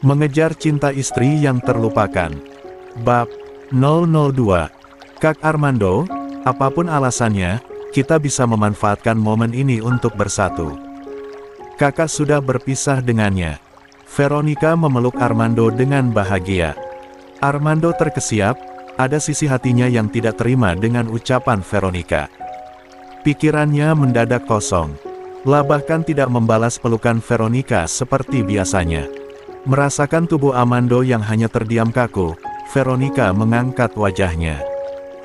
Mengejar cinta istri yang terlupakan. Bab 002. Kak Armando, apapun alasannya, kita bisa memanfaatkan momen ini untuk bersatu. Kakak sudah berpisah dengannya. Veronica memeluk Armando dengan bahagia. Armando terkesiap, ada sisi hatinya yang tidak terima dengan ucapan Veronica. Pikirannya mendadak kosong. Bahkan tidak membalas pelukan Veronica seperti biasanya. Merasakan tubuh Armando yang hanya terdiam kaku, Veronica mengangkat wajahnya.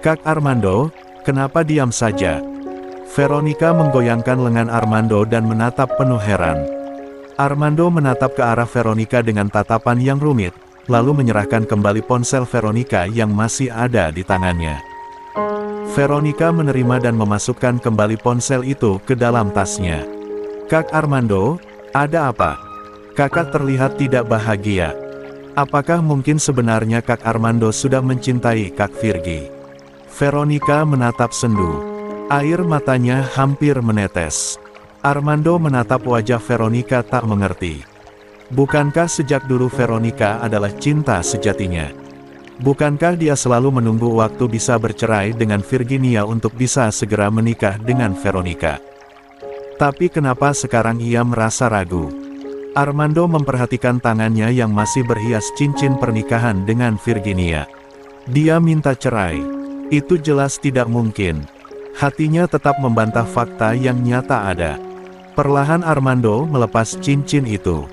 Kak Armando, kenapa diam saja? Veronica menggoyangkan lengan Armando dan menatap penuh heran. Armando menatap ke arah Veronica dengan tatapan yang rumit, lalu menyerahkan kembali ponsel Veronica yang masih ada di tangannya. Veronica menerima dan memasukkan kembali ponsel itu ke dalam tasnya. Kak Armando, ada apa? Kakak terlihat tidak bahagia. Apakah mungkin sebenarnya Kak Armando sudah mencintai Kak Virgi? Veronica menatap sendu. Air matanya hampir menetes. Armando menatap wajah Veronica tak mengerti. Bukankah sejak dulu Veronica adalah cinta sejatinya? Bukankah dia selalu menunggu waktu bisa bercerai dengan Virginia untuk bisa segera menikah dengan Veronica? Tapi kenapa sekarang ia merasa ragu? Armando memperhatikan tangannya yang masih berhias cincin pernikahan dengan Virginia. Dia minta cerai. Itu jelas tidak mungkin. Hatinya tetap membantah fakta yang nyata ada. Perlahan Armando melepas cincin itu.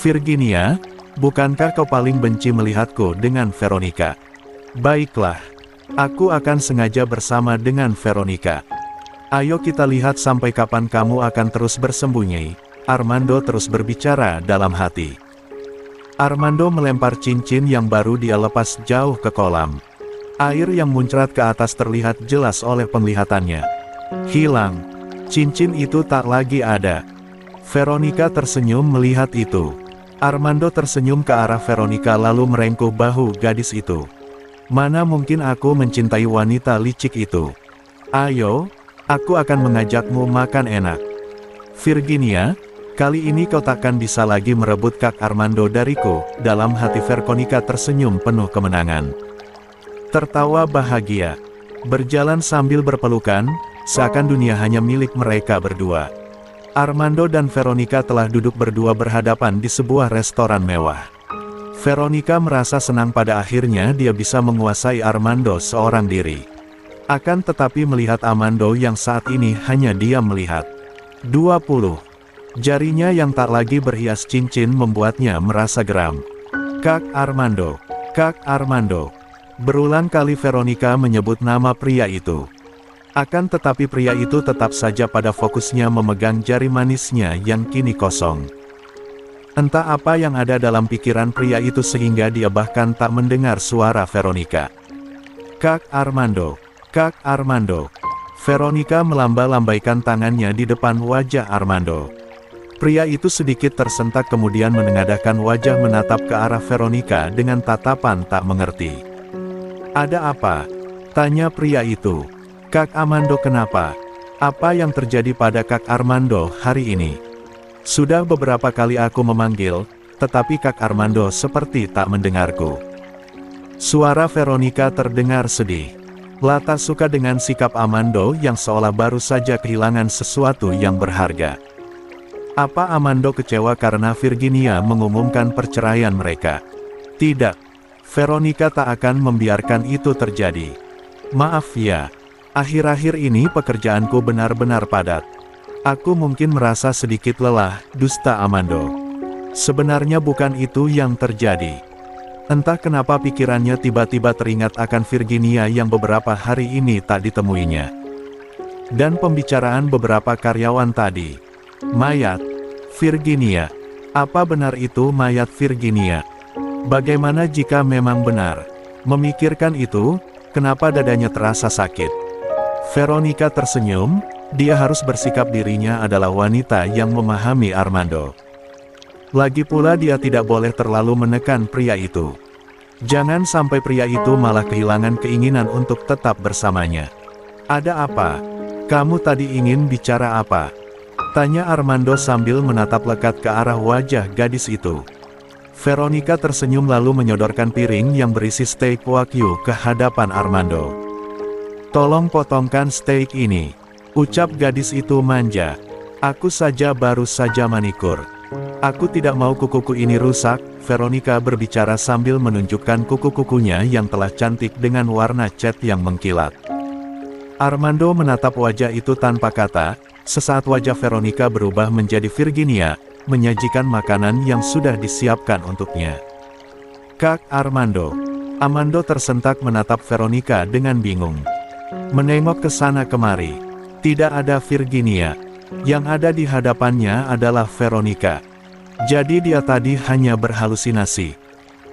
Virginia, bukankah kau paling benci melihatku dengan Veronica? Baiklah, aku akan sengaja bersama dengan Veronica. Ayo kita lihat sampai kapan kamu akan terus bersembunyi. Armando terus berbicara dalam hati. Armando melempar cincin yang baru dia lepas jauh ke kolam. Air yang muncrat ke atas terlihat jelas oleh penglihatannya. Hilang. Cincin itu tak lagi ada. Veronica tersenyum melihat itu. Armando tersenyum ke arah Veronica lalu merengkuh bahu gadis itu. Mana mungkin aku mencintai wanita licik itu. Ayo, aku akan mengajakmu makan enak. Virginia, kali ini kau takkan bisa lagi merebut Kak Armando dariku. Dalam hati Veronica tersenyum penuh kemenangan. Tertawa bahagia. Berjalan sambil berpelukan, seakan dunia hanya milik mereka berdua. Armando dan Veronica telah duduk berdua berhadapan di sebuah restoran mewah. Veronica merasa senang pada akhirnya dia bisa menguasai Armando seorang diri. Akan tetapi melihat Armando yang saat ini hanya diam melihat. 20. Jarinya yang tak lagi berhias cincin membuatnya merasa geram. Kak Armando. Kak Armando. Berulang kali Veronica menyebut nama pria itu. Akan tetapi pria itu tetap saja pada fokusnya memegang jari manisnya yang kini kosong. Entah apa yang ada dalam pikiran pria itu sehingga dia bahkan tak mendengar suara Veronica. Kak Armando. Kak Armando. Veronica melamba-lambaikan tangannya di depan wajah Armando. Pria itu sedikit tersentak kemudian menengadahkan wajah menatap ke arah Veronica dengan tatapan tak mengerti. Ada apa? Tanya pria itu. Kak Armando kenapa? Apa yang terjadi pada Kak Armando hari ini? Sudah beberapa kali aku memanggil, tetapi Kak Armando seperti tak mendengarku. Suara Veronica terdengar sedih. Tak suka dengan sikap Armando yang seolah baru saja kehilangan sesuatu yang berharga. Apa Armando kecewa karena Virginia mengumumkan perceraian mereka? Tidak. Veronica tak akan membiarkan itu terjadi. Maaf ya. Akhir-akhir ini pekerjaanku benar-benar padat. Aku mungkin merasa sedikit lelah, dusta Armando. Sebenarnya bukan itu yang terjadi. Entah kenapa pikirannya tiba-tiba teringat akan Virginia yang beberapa hari ini tak ditemuinya. Dan pembicaraan beberapa karyawan tadi. Mayat Virginia. Apa benar itu mayat Virginia? Bagaimana jika memang benar? Memikirkan itu, kenapa dadanya terasa sakit? Veronica tersenyum, dia harus bersikap dirinya adalah wanita yang memahami Armando. Lagi pula dia tidak boleh terlalu menekan pria itu. Jangan sampai pria itu malah kehilangan keinginan untuk tetap bersamanya. Ada apa? Kamu tadi ingin bicara apa? Tanya Armando sambil menatap lekat ke arah wajah gadis itu. Veronica tersenyum lalu menyodorkan piring yang berisi steak wagyu ke hadapan Armando. "Tolong potongkan steak ini," ucap gadis itu manja. "Aku saja baru saja manikur. Aku tidak mau kuku-kuku ini rusak." Veronica berbicara sambil menunjukkan kuku-kukunya yang telah cantik dengan warna cat yang mengkilat. Armando menatap wajah itu tanpa kata. Sesaat wajah Veronica berubah menjadi Virginia, menyajikan makanan yang sudah disiapkan untuknya. "Kak Armando." Armando tersentak menatap Veronica dengan bingung. Menengok ke sana kemari. Tidak ada Virginia. Yang ada di hadapannya adalah Veronica. Jadi dia tadi hanya berhalusinasi.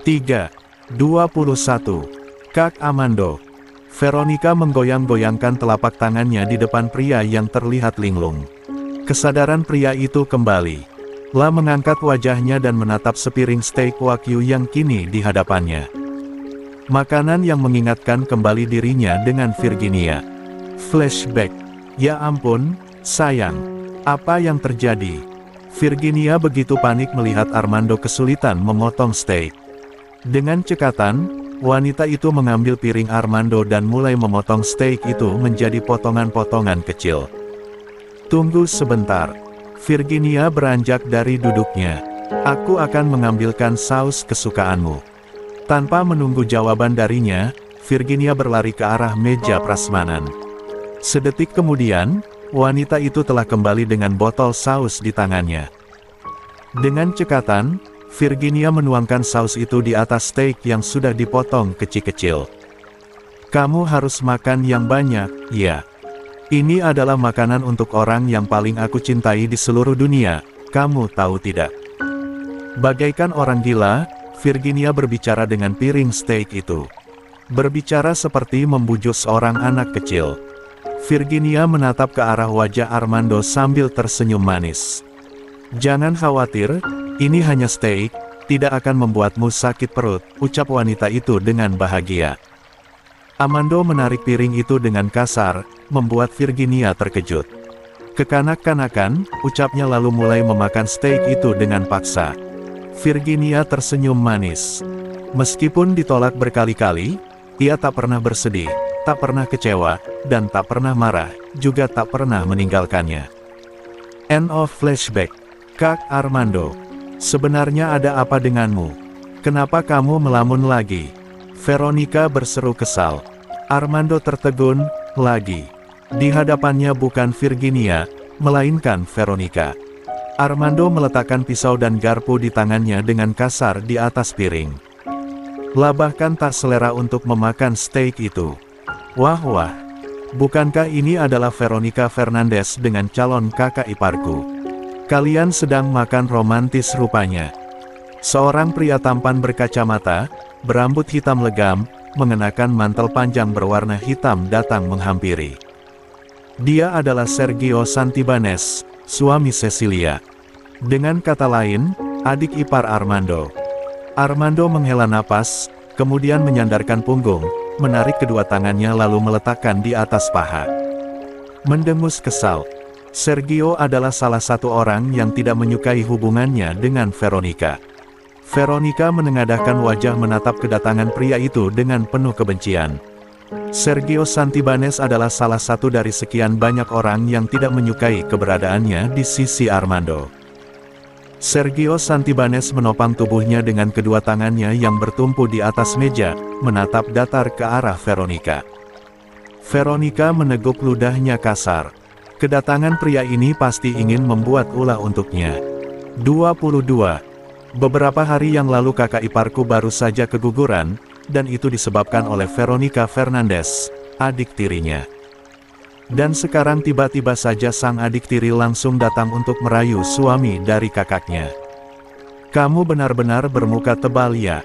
3:21. "Kak Armando." Veronica menggoyang-goyangkan telapak tangannya di depan pria yang terlihat linglung. Kesadaran pria itu kembali. La mengangkat wajahnya dan menatap sepiring steak wagyu yang kini di hadapannya. Makanan yang mengingatkan kembali dirinya dengan Virginia. Flashback. "Ya ampun, sayang. Apa yang terjadi?" Virginia begitu panik melihat Armando kesulitan memotong steak. Dengan cekatan, wanita itu mengambil piring Armando dan mulai memotong steak itu menjadi potongan-potongan kecil. "Tunggu sebentar." Virginia beranjak dari duduknya. "Aku akan mengambilkan saus kesukaanmu." Tanpa menunggu jawaban darinya, Virginia berlari ke arah meja prasmanan. Sedetik kemudian, wanita itu telah kembali dengan botol saus di tangannya. Dengan cekatan, Virginia menuangkan saus itu di atas steak yang sudah dipotong kecil-kecil. "Kamu harus makan yang banyak, ya. Ini adalah makanan untuk orang yang paling aku cintai di seluruh dunia, kamu tahu tidak?" Bagaikan orang gila, Virginia berbicara dengan piring steak itu. Berbicara seperti membujuk seorang anak kecil. Virginia menatap ke arah wajah Armando sambil tersenyum manis. "Jangan khawatir, ini hanya steak, tidak akan membuatmu sakit perut," ucap wanita itu dengan bahagia. Armando menarik piring itu dengan kasar, membuat Virginia terkejut. "Kekanak-kanakan," ucapnya lalu mulai memakan steak itu dengan paksa. Virginia tersenyum manis. Meskipun ditolak berkali-kali, ia tak pernah bersedih, tak pernah kecewa, dan tak pernah marah, juga tak pernah meninggalkannya. End of flashback. "Kak Armando, sebenarnya ada apa denganmu? Kenapa kamu melamun lagi?" Veronica berseru kesal. Armando tertegun, lagi. Di hadapannya bukan Virginia, melainkan Veronica. Armando meletakkan pisau dan garpu di tangannya dengan kasar di atas piring. La bahkan tak selera untuk memakan steak itu. "Wah wah, bukankah ini adalah Veronica Fernandez dengan calon kakak iparku? Kalian sedang makan romantis rupanya." Seorang pria tampan berkacamata, berambut hitam legam, mengenakan mantel panjang berwarna hitam datang menghampiri. Dia adalah Sergio Santibanez, suami Cecilia. Dengan kata lain, adik ipar Armando. Armando menghela napas, kemudian menyandarkan punggung, menarik kedua tangannya lalu meletakkan di atas paha. Mendengus kesal. Sergio adalah salah satu orang yang tidak menyukai hubungannya dengan Veronica. Veronica menengadahkan wajah menatap kedatangan pria itu dengan penuh kebencian. Sergio Santibanez adalah salah satu dari sekian banyak orang yang tidak menyukai keberadaannya di sisi Armando. Sergio Santibanez menopang tubuhnya dengan kedua tangannya yang bertumpu di atas meja, menatap datar ke arah Veronica. Veronica meneguk ludahnya kasar. Kedatangan pria ini pasti ingin membuat ulah untuknya. 22. Beberapa hari yang lalu kakak iparku baru saja keguguran, dan itu disebabkan oleh Veronica Fernandez, adik tirinya. Dan sekarang tiba-tiba saja sang adik tiri langsung datang untuk merayu suami dari kakaknya. "Kamu benar-benar bermuka tebal ya.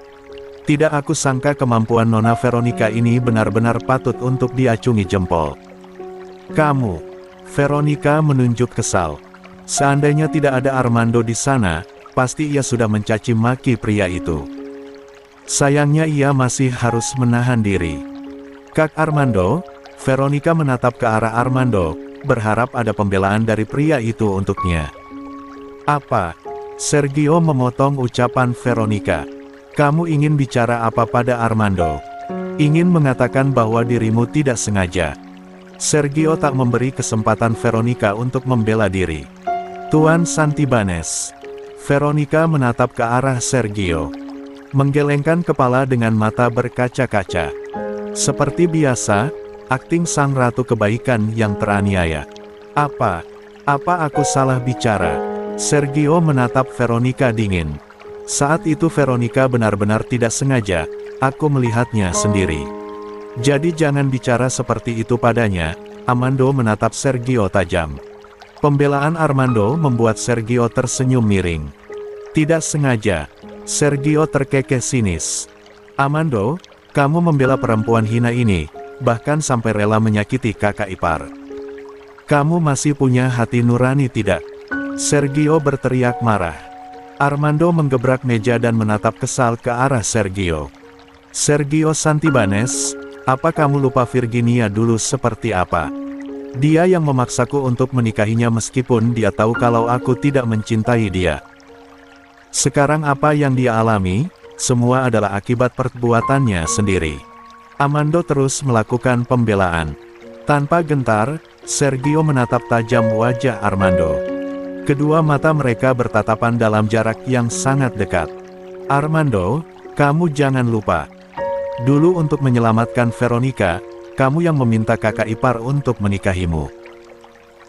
Tidak aku sangka kemampuan Nona Veronica ini benar-benar patut untuk diacungi jempol. Kamu." Veronica menunjuk kesal. Seandainya tidak ada Armando di sana, pasti ia sudah mencaci maki pria itu. Sayangnya ia masih harus menahan diri. "Kak Armando," Veronica menatap ke arah Armando, berharap ada pembelaan dari pria itu untuknya. "Apa?" Sergio memotong ucapan Veronica. Kamu ingin bicara apa pada Armando? Ingin mengatakan bahwa dirimu tidak sengaja. Sergio tak memberi kesempatan Veronica untuk membela diri. Tuan Santibanez. Veronica menatap ke arah Sergio. Menggelengkan kepala dengan mata berkaca-kaca. Seperti biasa, akting sang ratu kebaikan yang teraniaya. Apa aku salah bicara? Sergio menatap Veronica dingin. Saat itu Veronica benar-benar tidak sengaja, aku melihatnya sendiri. Jadi jangan bicara seperti itu padanya, Armando menatap Sergio tajam. Pembelaan Armando membuat Sergio tersenyum miring. Tidak sengaja, Sergio terkekeh sinis. Armando, kamu membela perempuan hina ini, bahkan sampai rela menyakiti kakak ipar. Kamu masih punya hati nurani tidak? Sergio berteriak marah. Armando menggebrak meja dan menatap kesal ke arah Sergio. Sergio Santibanez, apa kamu lupa Virginia dulu seperti apa? Dia yang memaksaku untuk menikahinya meskipun dia tahu kalau aku tidak mencintai dia. Sekarang apa yang dia alami, semua adalah akibat perbuatannya sendiri. Armando terus melakukan pembelaan. Tanpa gentar, Sergio menatap tajam wajah Armando. Kedua mata mereka bertatapan dalam jarak yang sangat dekat. Armando, kamu jangan lupa. Dulu untuk menyelamatkan Veronica, kamu yang meminta kakak ipar untuk menikahimu.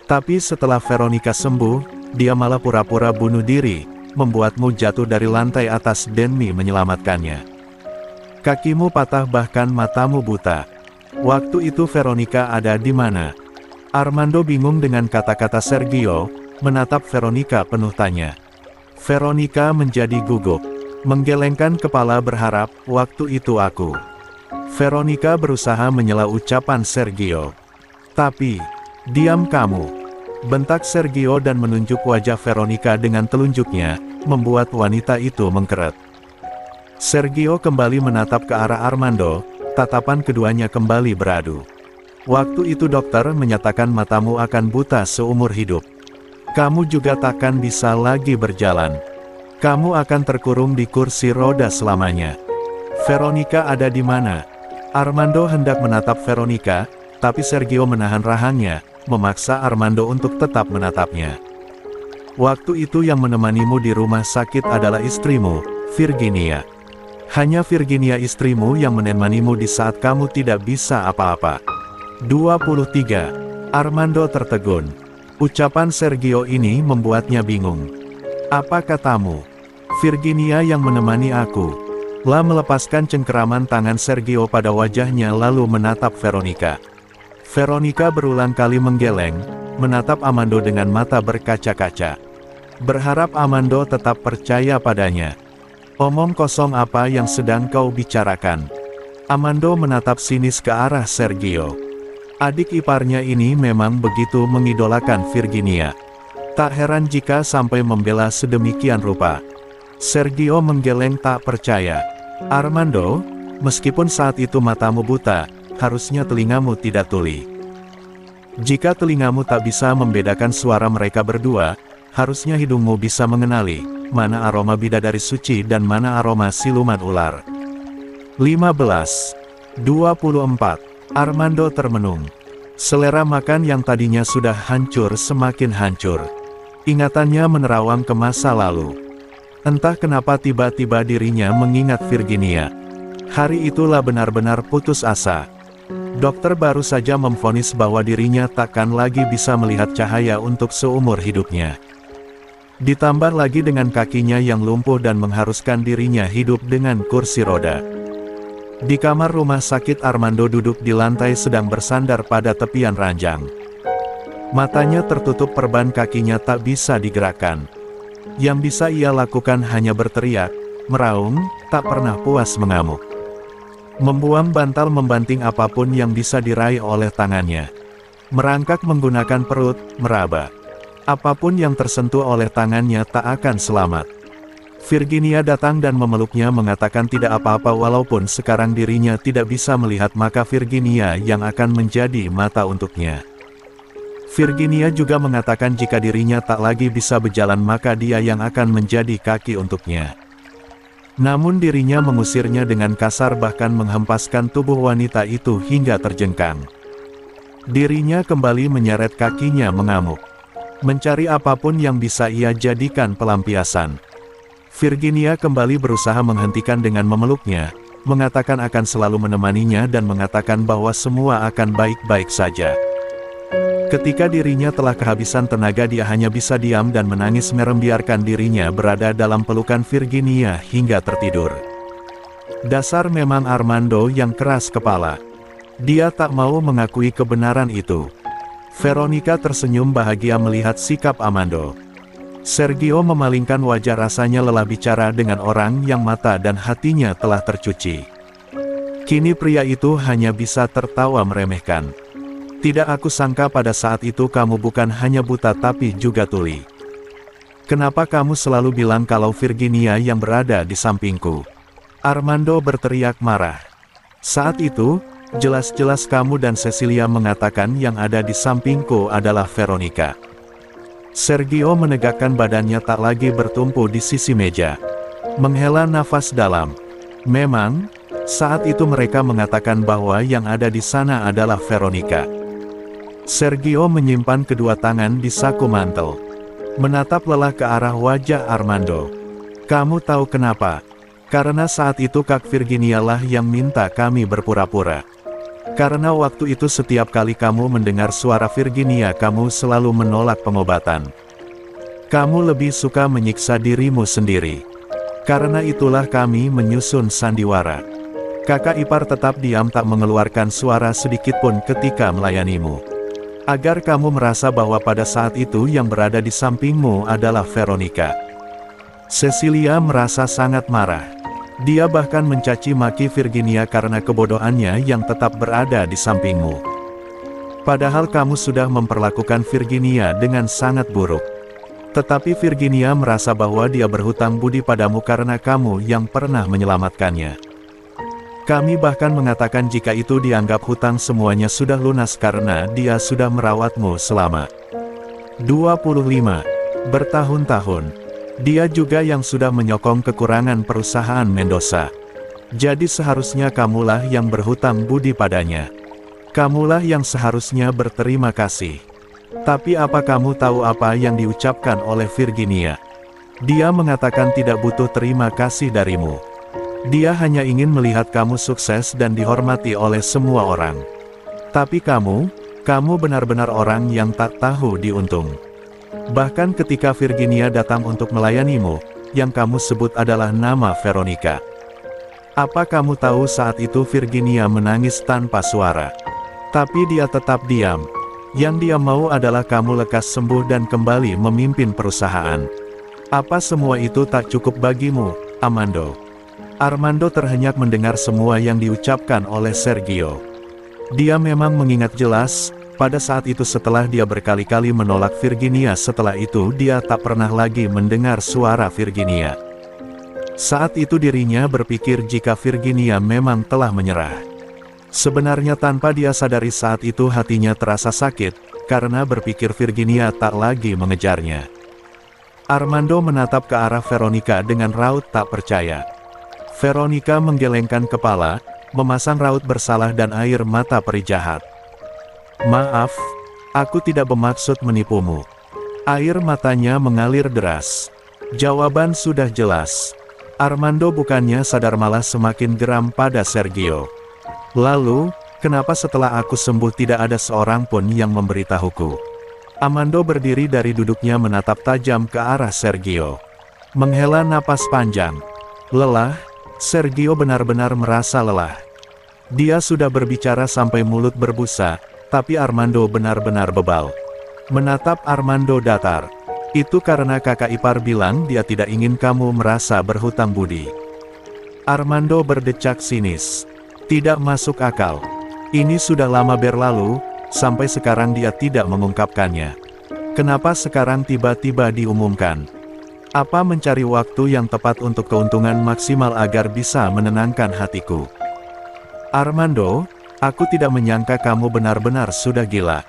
Tapi setelah Veronica sembuh, dia malah pura-pura bunuh diri, membuatmu jatuh dari lantai atas demi menyelamatkannya. Kakimu patah bahkan matamu buta. Waktu itu Veronica ada di mana? Armando bingung dengan kata-kata Sergio, menatap Veronica penuh tanya. Veronica menjadi gugup, menggelengkan kepala berharap, waktu itu aku. Veronica berusaha menyela ucapan Sergio. Tapi, diam kamu. Bentak Sergio dan menunjuk wajah Veronica dengan telunjuknya, membuat wanita itu mengkeret. Sergio kembali menatap ke arah Armando, tatapan keduanya kembali beradu. Waktu itu dokter menyatakan matamu akan buta seumur hidup. Kamu juga takkan bisa lagi berjalan. Kamu akan terkurung di kursi roda selamanya. Veronica ada di mana? Armando hendak menatap Veronica, tapi Sergio menahan rahangnya, memaksa Armando untuk tetap menatapnya. Waktu itu yang menemanimu di rumah sakit adalah istrimu, Virginia. Hanya Virginia istrimu yang menemanimu di saat kamu tidak bisa apa-apa. 23. Armando tertegun. Ucapan Sergio ini membuatnya bingung. Apa katamu? Virginia yang menemani aku. La melepaskan cengkeraman tangan Sergio pada wajahnya lalu menatap Veronica. Veronica berulang kali menggeleng, menatap Armando dengan mata berkaca-kaca. Berharap Armando tetap percaya padanya. Omong kosong apa yang sedang kau bicarakan? Armando menatap sinis ke arah Sergio. Adik iparnya ini memang begitu mengidolakan Virginia. Tak heran jika sampai membela sedemikian rupa. Sergio menggeleng tak percaya. Armando, meskipun saat itu matamu buta, harusnya telingamu tidak tuli. Jika telingamu tak bisa membedakan suara mereka berdua, harusnya hidungmu bisa mengenali mana aroma bidadari suci dan mana aroma siluman ular. 15. 24. Armando termenung. Selera makan yang tadinya sudah hancur semakin hancur. Ingatannya menerawang ke masa lalu. Entah kenapa tiba-tiba dirinya mengingat Virginia. Hari itulah benar-benar putus asa. Dokter baru saja memvonis bahwa dirinya takkan lagi bisa melihat cahaya untuk seumur hidupnya. Ditambah lagi dengan kakinya yang lumpuh dan mengharuskan dirinya hidup dengan kursi roda. Di kamar rumah sakit Armando duduk di lantai sedang bersandar pada tepian ranjang. Matanya tertutup perban kakinya tak bisa digerakkan. Yang bisa ia lakukan hanya berteriak, meraung, tak pernah puas mengamuk. Membuang bantal membanting apapun yang bisa diraih oleh tangannya. Merangkak menggunakan perut, meraba. Apapun yang tersentuh oleh tangannya tak akan selamat. Virginia datang dan memeluknya mengatakan tidak apa-apa walaupun sekarang dirinya tidak bisa melihat maka Virginia yang akan menjadi mata untuknya. Virginia juga mengatakan jika dirinya tak lagi bisa berjalan maka dia yang akan menjadi kaki untuknya. Namun dirinya mengusirnya dengan kasar bahkan menghempaskan tubuh wanita itu hingga terjengkang. Dirinya kembali menyeret kakinya mengamuk. Mencari apapun yang bisa ia jadikan pelampiasan. Virginia kembali berusaha menghentikan dengan memeluknya, mengatakan akan selalu menemaninya dan mengatakan bahwa semua akan baik-baik saja. Ketika dirinya telah kehabisan tenaga dia hanya bisa diam dan menangis membiarkan dirinya berada dalam pelukan Virginia hingga tertidur. Dasar memang Armando yang keras kepala. Dia tak mau mengakui kebenaran itu. Veronica tersenyum bahagia melihat sikap Armando. Sergio memalingkan wajah rasanya lelah bicara dengan orang yang mata dan hatinya telah tercuci. Kini pria itu hanya bisa tertawa meremehkan. Tidak aku sangka pada saat itu kamu bukan hanya buta tapi juga tuli. Kenapa kamu selalu bilang kalau Virginia yang berada di sampingku? Armando berteriak marah. Saat itu, jelas-jelas kamu dan Cecilia mengatakan yang ada di sampingku adalah Veronica. Sergio menegakkan badannya tak lagi bertumpu di sisi meja. Menghela nafas dalam. Memang, saat itu mereka mengatakan bahwa yang ada di sana adalah Veronica. Sergio menyimpan kedua tangan di saku mantel. Menatap lelah ke arah wajah Armando. Kamu tahu kenapa? Karena saat itu Kak Virginia lah yang minta kami berpura-pura. Karena waktu itu setiap kali kamu mendengar suara Virginia kamu selalu menolak pengobatan. Kamu lebih suka menyiksa dirimu sendiri. Karena itulah kami menyusun sandiwara. Kakak ipar tetap diam tak mengeluarkan suara sedikitpun ketika melayanimu. Agar kamu merasa bahwa pada saat itu yang berada di sampingmu adalah Veronica. Cecilia merasa sangat marah. Dia bahkan mencaci maki Virginia karena kebodohannya yang tetap berada di sampingmu. Padahal kamu sudah memperlakukan Virginia dengan sangat buruk. Tetapi Virginia merasa bahwa dia berhutang budi padamu karena kamu yang pernah menyelamatkannya. Kami bahkan mengatakan jika itu dianggap hutang semuanya sudah lunas karena dia sudah merawatmu selama 25 bertahun-tahun. Dia juga yang sudah menyokong kekurangan perusahaan Mendoza. Jadi seharusnya kamulah yang berhutang budi padanya. Kamulah yang seharusnya berterima kasih. Tapi apa kamu tahu apa yang diucapkan oleh Virginia? Dia mengatakan tidak butuh terima kasih darimu. Dia hanya ingin melihat kamu sukses dan dihormati oleh semua orang. Tapi kamu benar-benar orang yang tak tahu diuntung. Bahkan ketika Virginia datang untuk melayanimu, yang kamu sebut adalah nama Veronica. Apa kamu tahu saat itu Virginia menangis tanpa suara? Tapi dia tetap diam. Yang dia mau adalah kamu lekas sembuh dan kembali memimpin perusahaan. Apa semua itu tak cukup bagimu, Armando? Armando terhenyak mendengar semua yang diucapkan oleh Sergio. Dia memang mengingat jelas, pada saat itu setelah dia berkali-kali menolak Virginia setelah itu dia tak pernah lagi mendengar suara Virginia. Saat itu dirinya berpikir jika Virginia memang telah menyerah. Sebenarnya tanpa dia sadari saat itu hatinya terasa sakit, karena berpikir Virginia tak lagi mengejarnya. Armando menatap ke arah Veronica dengan raut tak percaya. Veronica menggelengkan kepala, memasang raut bersalah dan air mata peri jahat. Maaf, aku tidak bermaksud menipumu. Air matanya mengalir deras. Jawaban sudah jelas. Armando bukannya sadar malah semakin geram pada Sergio. Lalu, kenapa setelah aku sembuh tidak ada seorang pun yang memberitahuku? Armando berdiri dari duduknya menatap tajam ke arah Sergio. Menghela napas panjang. Lelah. Sergio benar-benar merasa lelah. Dia sudah berbicara sampai mulut berbusa, tapi Armando benar-benar bebal. Menatap Armando datar. Itu karena kakak ipar bilang dia tidak ingin kamu merasa berhutang budi. Armando berdecak sinis. Tidak masuk akal. Ini sudah lama berlalu, sampai sekarang dia tidak mengungkapkannya. Kenapa sekarang tiba-tiba diumumkan? Apa mencari waktu yang tepat untuk keuntungan maksimal agar bisa menenangkan hatiku? Armando, aku tidak menyangka kamu benar-benar sudah gila.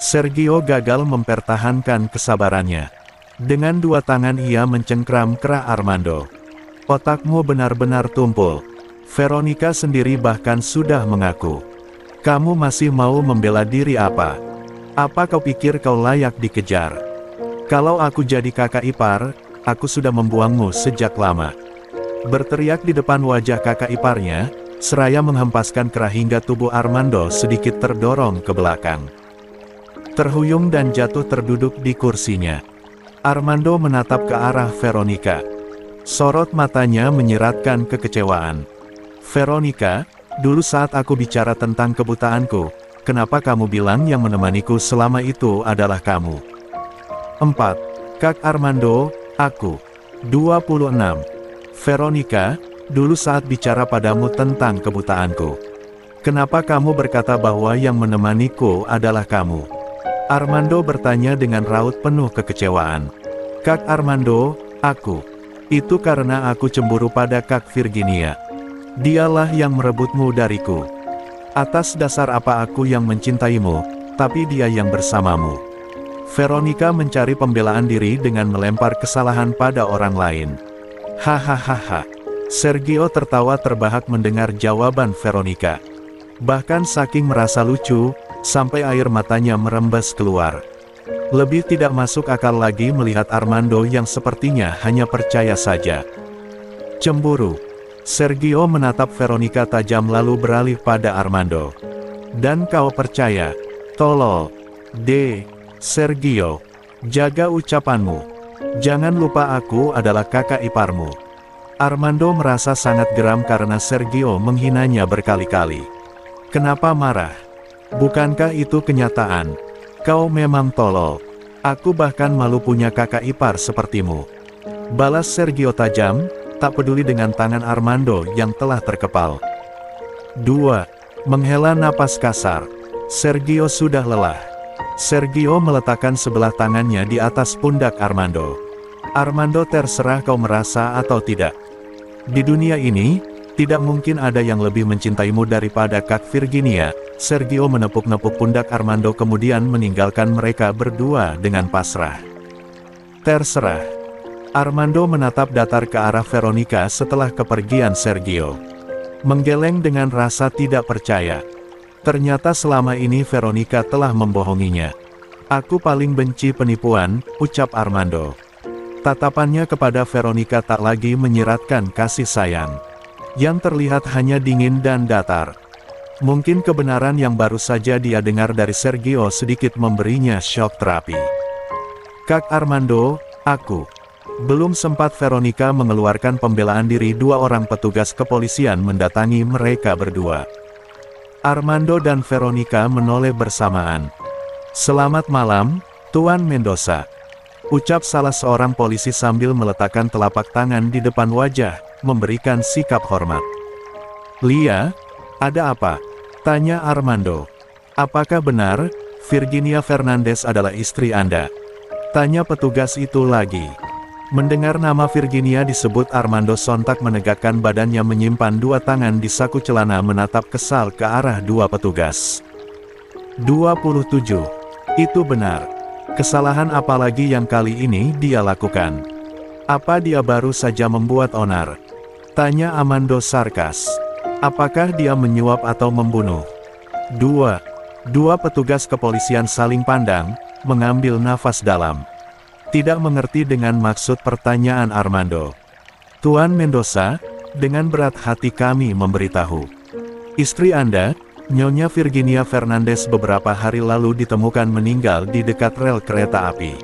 Sergio gagal mempertahankan kesabarannya. Dengan dua tangan ia mencengkram kerah Armando. Otakmu benar-benar tumpul. Veronica sendiri bahkan sudah mengaku. Kamu masih mau membela diri apa? Apa kau pikir kau layak dikejar? Kalau aku jadi kakak ipar, aku sudah membuangmu sejak lama. Berteriak di depan wajah kakak iparnya, seraya menghempaskan kerah hingga tubuh Armando sedikit terdorong ke belakang. Terhuyung dan jatuh terduduk di kursinya. Armando menatap ke arah Veronica. Sorot matanya menyiratkan kekecewaan. Veronica, dulu saat aku bicara tentang kebutaanku, kenapa kamu bilang yang menemaniku selama itu adalah kamu? 4. Kak Armando, aku. 26. Veronica, dulu saat bicara padamu tentang kebutaanku, kenapa kamu berkata bahwa yang menemaniku adalah kamu? Armando bertanya dengan raut penuh kekecewaan. Kak Armando, aku. Itu karena aku cemburu pada Kak Virginia. Dialah yang merebutmu dariku. Atas dasar apa aku yang mencintaimu, tapi dia yang bersamamu? Veronica mencari pembelaan diri dengan melempar kesalahan pada orang lain. Hahaha. Sergio tertawa terbahak mendengar jawaban Veronica. Bahkan saking merasa lucu, sampai air matanya merembes keluar. Lebih tidak masuk akal lagi melihat Armando yang sepertinya hanya percaya saja. Cemburu. Sergio menatap Veronica tajam lalu beralih pada Armando. Dan kau percaya? Tolol. Sergio. Jaga ucapanmu. Jangan lupa aku adalah kakak iparmu. Armando merasa sangat geram karena Sergio menghinanya berkali-kali. Kenapa marah? Bukankah itu kenyataan? Kau memang tolol. Aku bahkan malu punya kakak ipar sepertimu. Balas Sergio tajam, tak peduli dengan tangan Armando yang telah terkepal. 2. Menghela napas kasar. Sergio sudah lelah. Sergio meletakkan sebelah tangannya di atas pundak Armando. Armando, terserah kau merasa atau tidak. Di dunia ini, tidak mungkin ada yang lebih mencintaimu daripada Kak Virginia. Sergio menepuk-nepuk pundak Armando kemudian meninggalkan mereka berdua dengan pasrah. Terserah. Armando menatap datar ke arah Veronica setelah kepergian Sergio. Menggeleng dengan rasa tidak percaya. Ternyata selama ini Veronica telah membohonginya. Aku paling benci penipuan, ucap Armando. Tatapannya kepada Veronica tak lagi menyiratkan kasih sayang. Yang terlihat hanya dingin dan datar. Mungkin kebenaran yang baru saja dia dengar dari Sergio sedikit memberinya syok terapi. Kak Armando, aku. Belum sempat Veronica mengeluarkan pembelaan diri, dua orang petugas kepolisian mendatangi mereka berdua. Armando dan Veronica menoleh bersamaan. Selamat malam, Tuan Mendoza. Ucap salah seorang polisi sambil meletakkan telapak tangan di depan wajah, memberikan sikap hormat. Lia, ada apa? Tanya Armando. Apakah benar, Virginia Fernandez adalah istri Anda? Tanya petugas itu lagi. Mendengar nama Virginia disebut, Armando sontak menegakkan badannya, menyimpan dua tangan di saku celana, menatap kesal ke arah dua petugas. 27. Itu benar. Kesalahan apa lagi yang kali ini dia lakukan? Apa dia baru saja membuat onar? Tanya Armando sarkas. Apakah dia menyuap atau membunuh? Dua petugas kepolisian saling pandang, mengambil nafas dalam. Tidak mengerti dengan maksud pertanyaan Armando. Tuan Mendoza, dengan berat hati kami memberitahu. Istri Anda, Nyonya Virginia Fernandez, beberapa hari lalu ditemukan meninggal di dekat rel kereta api.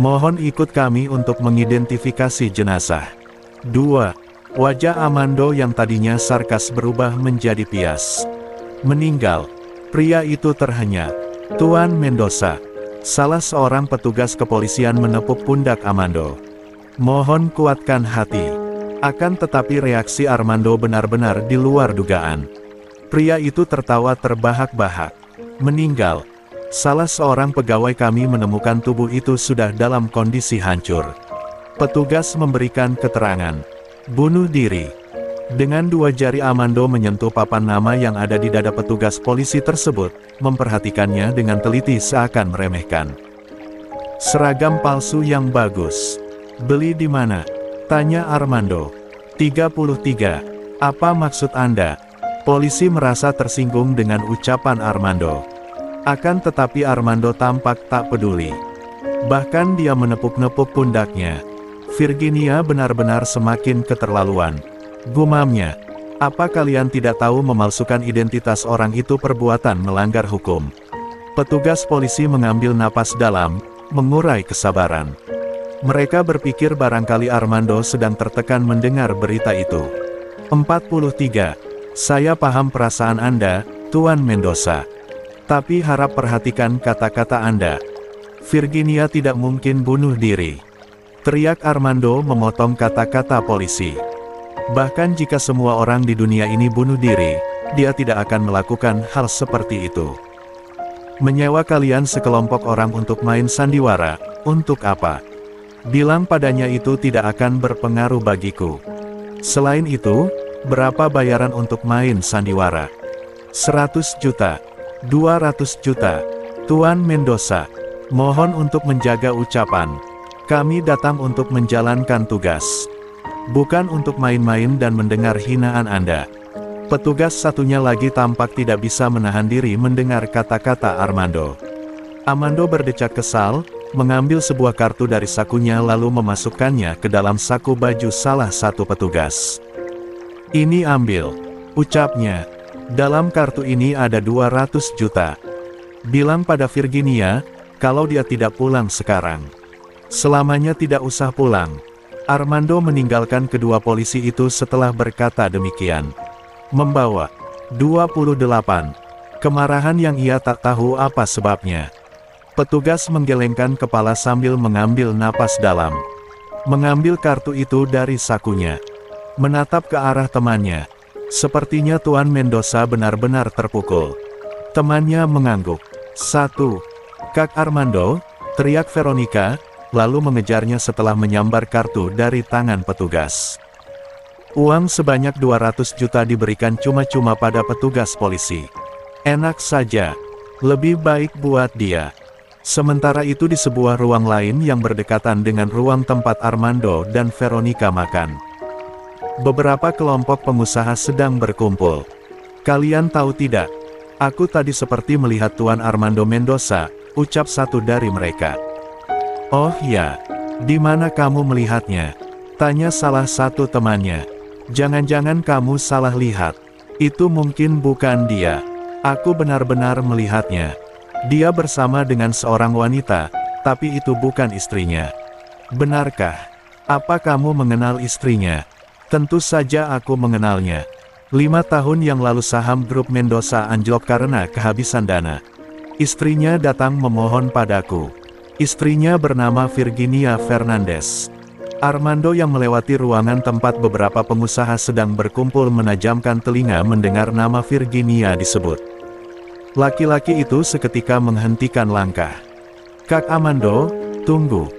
Mohon ikut kami untuk mengidentifikasi jenazah. 2. Wajah Armando yang tadinya sarkas berubah menjadi pias. Meninggal. Pria itu terhenyak. Tuan Mendoza. Salah seorang petugas kepolisian menepuk pundak Armando. Mohon kuatkan hati. Akan tetapi reaksi Armando benar-benar di luar dugaan. Pria itu tertawa terbahak-bahak. Meninggal. Salah seorang pegawai kami menemukan tubuh itu sudah dalam kondisi hancur. Petugas memberikan keterangan. Bunuh diri. Dengan dua jari Armando menyentuh papan nama yang ada di dada petugas polisi tersebut, memperhatikannya dengan teliti seakan meremehkan. Seragam palsu yang bagus. Beli di mana? Tanya Armando. 33. Apa maksud Anda? Polisi merasa tersinggung dengan ucapan Armando. Akan tetapi Armando tampak tak peduli. Bahkan dia menepuk-nepuk pundaknya. Virginia benar-benar semakin keterlaluan. Gumamnya. Apa kalian tidak tahu memalsukan identitas orang itu perbuatan melanggar hukum? Petugas polisi mengambil napas dalam, mengurai kesabaran. Mereka berpikir barangkali Armando sedang tertekan mendengar berita itu. 43. Saya paham perasaan Anda, Tuan Mendoza. Tapi harap perhatikan kata-kata Anda. Virginia tidak mungkin bunuh diri. Teriak Armando memotong kata-kata polisi. Bahkan jika semua orang di dunia ini bunuh diri, dia tidak akan melakukan hal seperti itu. Menyewa kalian sekelompok orang untuk main sandiwara, untuk apa? Bilang padanya itu tidak akan berpengaruh bagiku. Selain itu, berapa bayaran untuk main sandiwara? 100 juta. 200 juta. Tuan Mendoza, mohon untuk menjaga ucapan. Kami datang untuk menjalankan tugas. Bukan untuk main-main dan mendengar hinaan Anda. Petugas satunya lagi tampak tidak bisa menahan diri mendengar kata-kata Armando. Armando berdecak kesal, mengambil sebuah kartu dari sakunya lalu memasukkannya ke dalam saku baju salah satu petugas. Ini ambil, ucapnya. Dalam kartu ini ada 200 juta. Bilang pada Virginia, kalau dia tidak pulang sekarang, selamanya tidak usah pulang. Armando meninggalkan kedua polisi itu setelah berkata demikian. Membawa 28. Kemarahan yang ia tak tahu apa sebabnya. Petugas menggelengkan kepala sambil mengambil napas dalam. Mengambil kartu itu dari sakunya. Menatap ke arah temannya. Sepertinya Tuan Mendoza benar-benar terpukul. Temannya mengangguk. 1. Kak Armando, teriak Veronica, lalu mengejarnya setelah menyambar kartu dari tangan petugas. Uang sebanyak 200 juta diberikan cuma-cuma pada petugas polisi. Enak saja. Lebih baik buat dia. Sementara itu di sebuah ruang lain yang berdekatan dengan ruang tempat Armando dan Veronica makan. Beberapa kelompok pengusaha sedang berkumpul. Kalian tahu tidak? Aku tadi seperti melihat Tuan Armando Mendoza, ucap satu dari mereka. Oh ya, di mana kamu melihatnya? Tanya salah satu temannya. Jangan-jangan kamu salah lihat. Itu mungkin bukan dia. Aku benar-benar melihatnya. Dia bersama dengan seorang wanita, tapi itu bukan istrinya. Benarkah? Apa kamu mengenal istrinya? Tentu saja aku mengenalnya. 5 tahun yang lalu saham grup Mendoza anjlok karena kehabisan dana. Istrinya datang memohon padaku. Istrinya bernama Virginia Fernandez. Armando yang melewati ruangan tempat beberapa pengusaha sedang berkumpul menajamkan telinga mendengar nama Virginia disebut. Laki-laki itu seketika menghentikan langkah. Kak Armando, tunggu.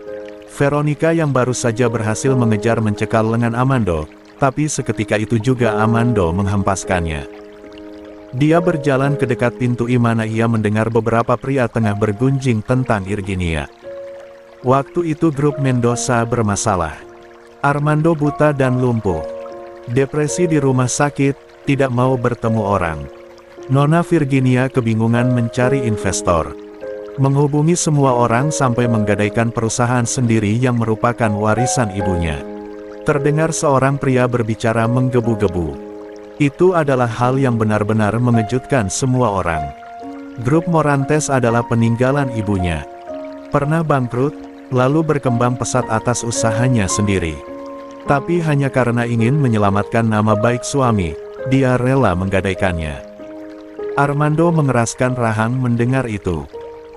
Veronica yang baru saja berhasil mengejar mencekal lengan Armando, tapi seketika itu juga Armando menghempaskannya. Dia berjalan ke dekat pintu di mana ia mendengar beberapa pria tengah bergunjing tentang Virginia. Waktu itu grup Mendoza bermasalah. Armando buta dan lumpuh. Depresi di rumah sakit, tidak mau bertemu orang. Nona Virginia kebingungan mencari investor. Menghubungi semua orang sampai menggadaikan perusahaan sendiri yang merupakan warisan ibunya. Terdengar seorang pria berbicara menggebu-gebu. Itu adalah hal yang benar-benar mengejutkan semua orang. Grup Morantes adalah peninggalan ibunya. Pernah bangkrut, lalu berkembang pesat atas usahanya sendiri. Tapi hanya karena ingin menyelamatkan nama baik suami, dia rela menggadaikannya. Armando mengeraskan rahang mendengar itu.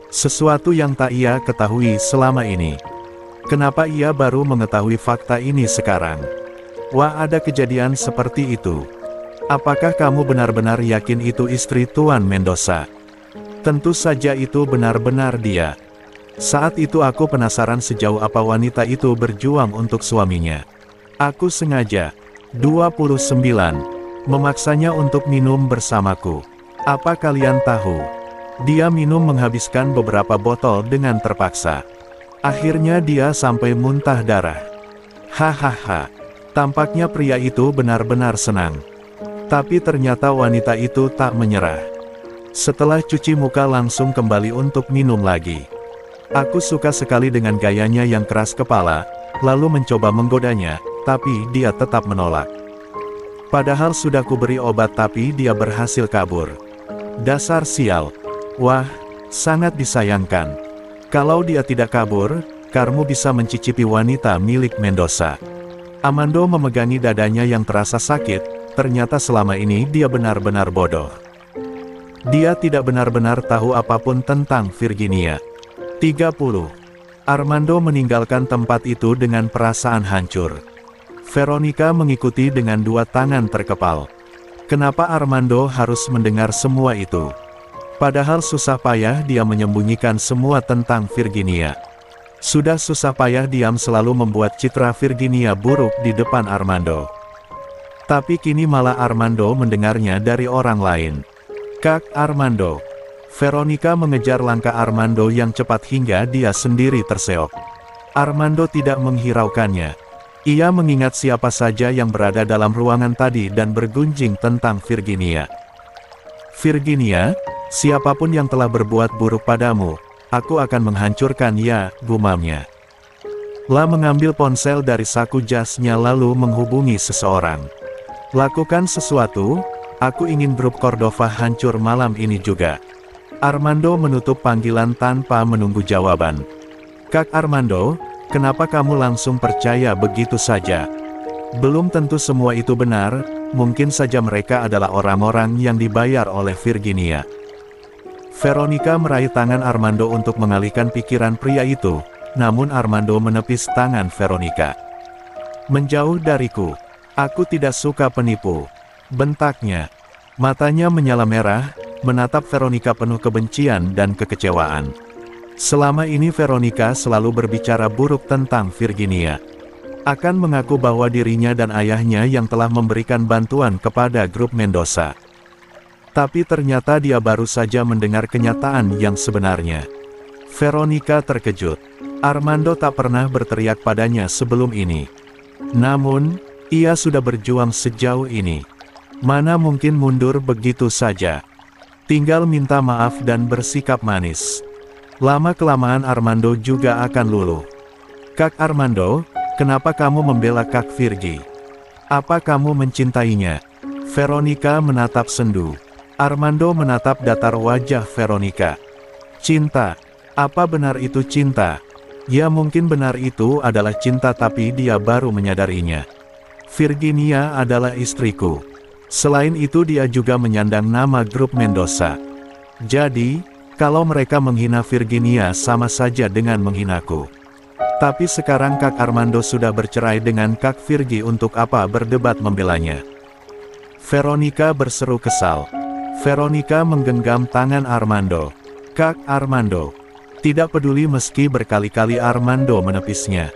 Sesuatu yang tak ia ketahui selama ini. Kenapa ia baru mengetahui fakta ini sekarang? Wah, ada kejadian seperti itu. Apakah kamu benar-benar yakin itu istri Tuan Mendoza? Tentu saja itu benar-benar dia. Saat itu aku penasaran sejauh apa wanita itu berjuang untuk suaminya. Aku sengaja 29. Memaksanya untuk minum bersamaku. Apa kalian tahu? Dia minum menghabiskan beberapa botol dengan terpaksa. Akhirnya dia sampai muntah darah. Hahaha. Tampaknya pria itu benar-benar senang. Tapi ternyata wanita itu tak menyerah. Setelah cuci muka langsung kembali untuk minum lagi. Aku suka sekali dengan gayanya yang keras kepala, lalu mencoba menggodanya, tapi dia tetap menolak. Padahal sudah kuberi obat tapi dia berhasil kabur. Dasar sial. Wah, sangat disayangkan. Kalau dia tidak kabur, kamu bisa mencicipi wanita milik Mendoza. Armando memegangi dadanya yang terasa sakit, ternyata selama ini dia benar-benar bodoh. Dia tidak benar-benar tahu apapun tentang Virginia. 30. Armando meninggalkan tempat itu dengan perasaan hancur. Veronica mengikuti dengan dua tangan terkepal. Kenapa Armando harus mendengar semua itu? Padahal susah payah dia menyembunyikan semua tentang Virginia. Sudah susah payah diam selalu membuat citra Virginia buruk di depan Armando. Tapi kini malah Armando mendengarnya dari orang lain. Kak Armando. Veronica mengejar langkah Armando yang cepat hingga dia sendiri terseok. Armando tidak menghiraukannya. Ia mengingat siapa saja yang berada dalam ruangan tadi dan bergunjing tentang Virginia. Virginia, siapapun yang telah berbuat buruk padamu, aku akan menghancurkan ya, gumamnya. La mengambil ponsel dari saku jasnya lalu menghubungi seseorang. Lakukan sesuatu, aku ingin grup Cordova hancur malam ini juga. Armando menutup panggilan tanpa menunggu jawaban. Kak Armando, kenapa kamu langsung percaya begitu saja? Belum tentu semua itu benar, mungkin saja mereka adalah orang-orang yang dibayar oleh Virginia. Veronica meraih tangan Armando untuk mengalihkan pikiran pria itu, namun Armando menepis tangan Veronica. Menjauh dariku, aku tidak suka penipu, bentaknya. Matanya menyala merah, menatap Veronica penuh kebencian dan kekecewaan. Selama ini Veronica selalu berbicara buruk tentang Virginia. Akan mengaku bahwa dirinya dan ayahnya yang telah memberikan bantuan kepada grup Mendoza. Tapi ternyata dia baru saja mendengar kenyataan yang sebenarnya. Veronica terkejut. Armando tak pernah berteriak padanya sebelum ini. Namun, ia sudah berjuang sejauh ini. Mana mungkin mundur begitu saja. Tinggal minta maaf dan bersikap manis. Lama-kelamaan Armando juga akan luluh. Kak Armando, kenapa kamu membela Kak Virgi? Apa kamu mencintainya? Veronica menatap sendu. Armando menatap datar wajah Veronica. Cinta. Apa benar itu cinta? Ya mungkin benar itu adalah cinta tapi dia baru menyadarinya. Virginia adalah istriku. Selain itu dia juga menyandang nama grup Mendoza. Jadi, kalau mereka menghina Virginia sama saja dengan menghinaku. Tapi sekarang Kak Armando sudah bercerai dengan Kak Virgi, untuk apa berdebat membelanya? Veronica berseru kesal. Veronica menggenggam tangan Armando. Kak Armando. Tidak peduli meski berkali-kali Armando menepisnya.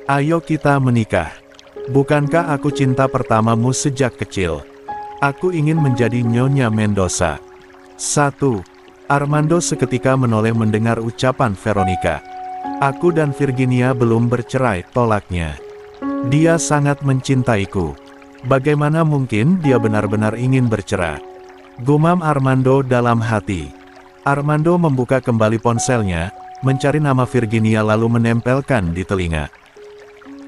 Ayo kita menikah. Bukankah aku cinta pertamamu sejak kecil? Aku ingin menjadi Nyonya Mendoza. 1. Armando seketika menoleh mendengar ucapan Veronica. Aku dan Virginia belum bercerai, tolaknya. Dia sangat mencintaiku. Bagaimana mungkin dia benar-benar ingin bercerai? Gumam Armando dalam hati. Armando membuka kembali ponselnya, mencari nama Virginia lalu menempelkan di telinga.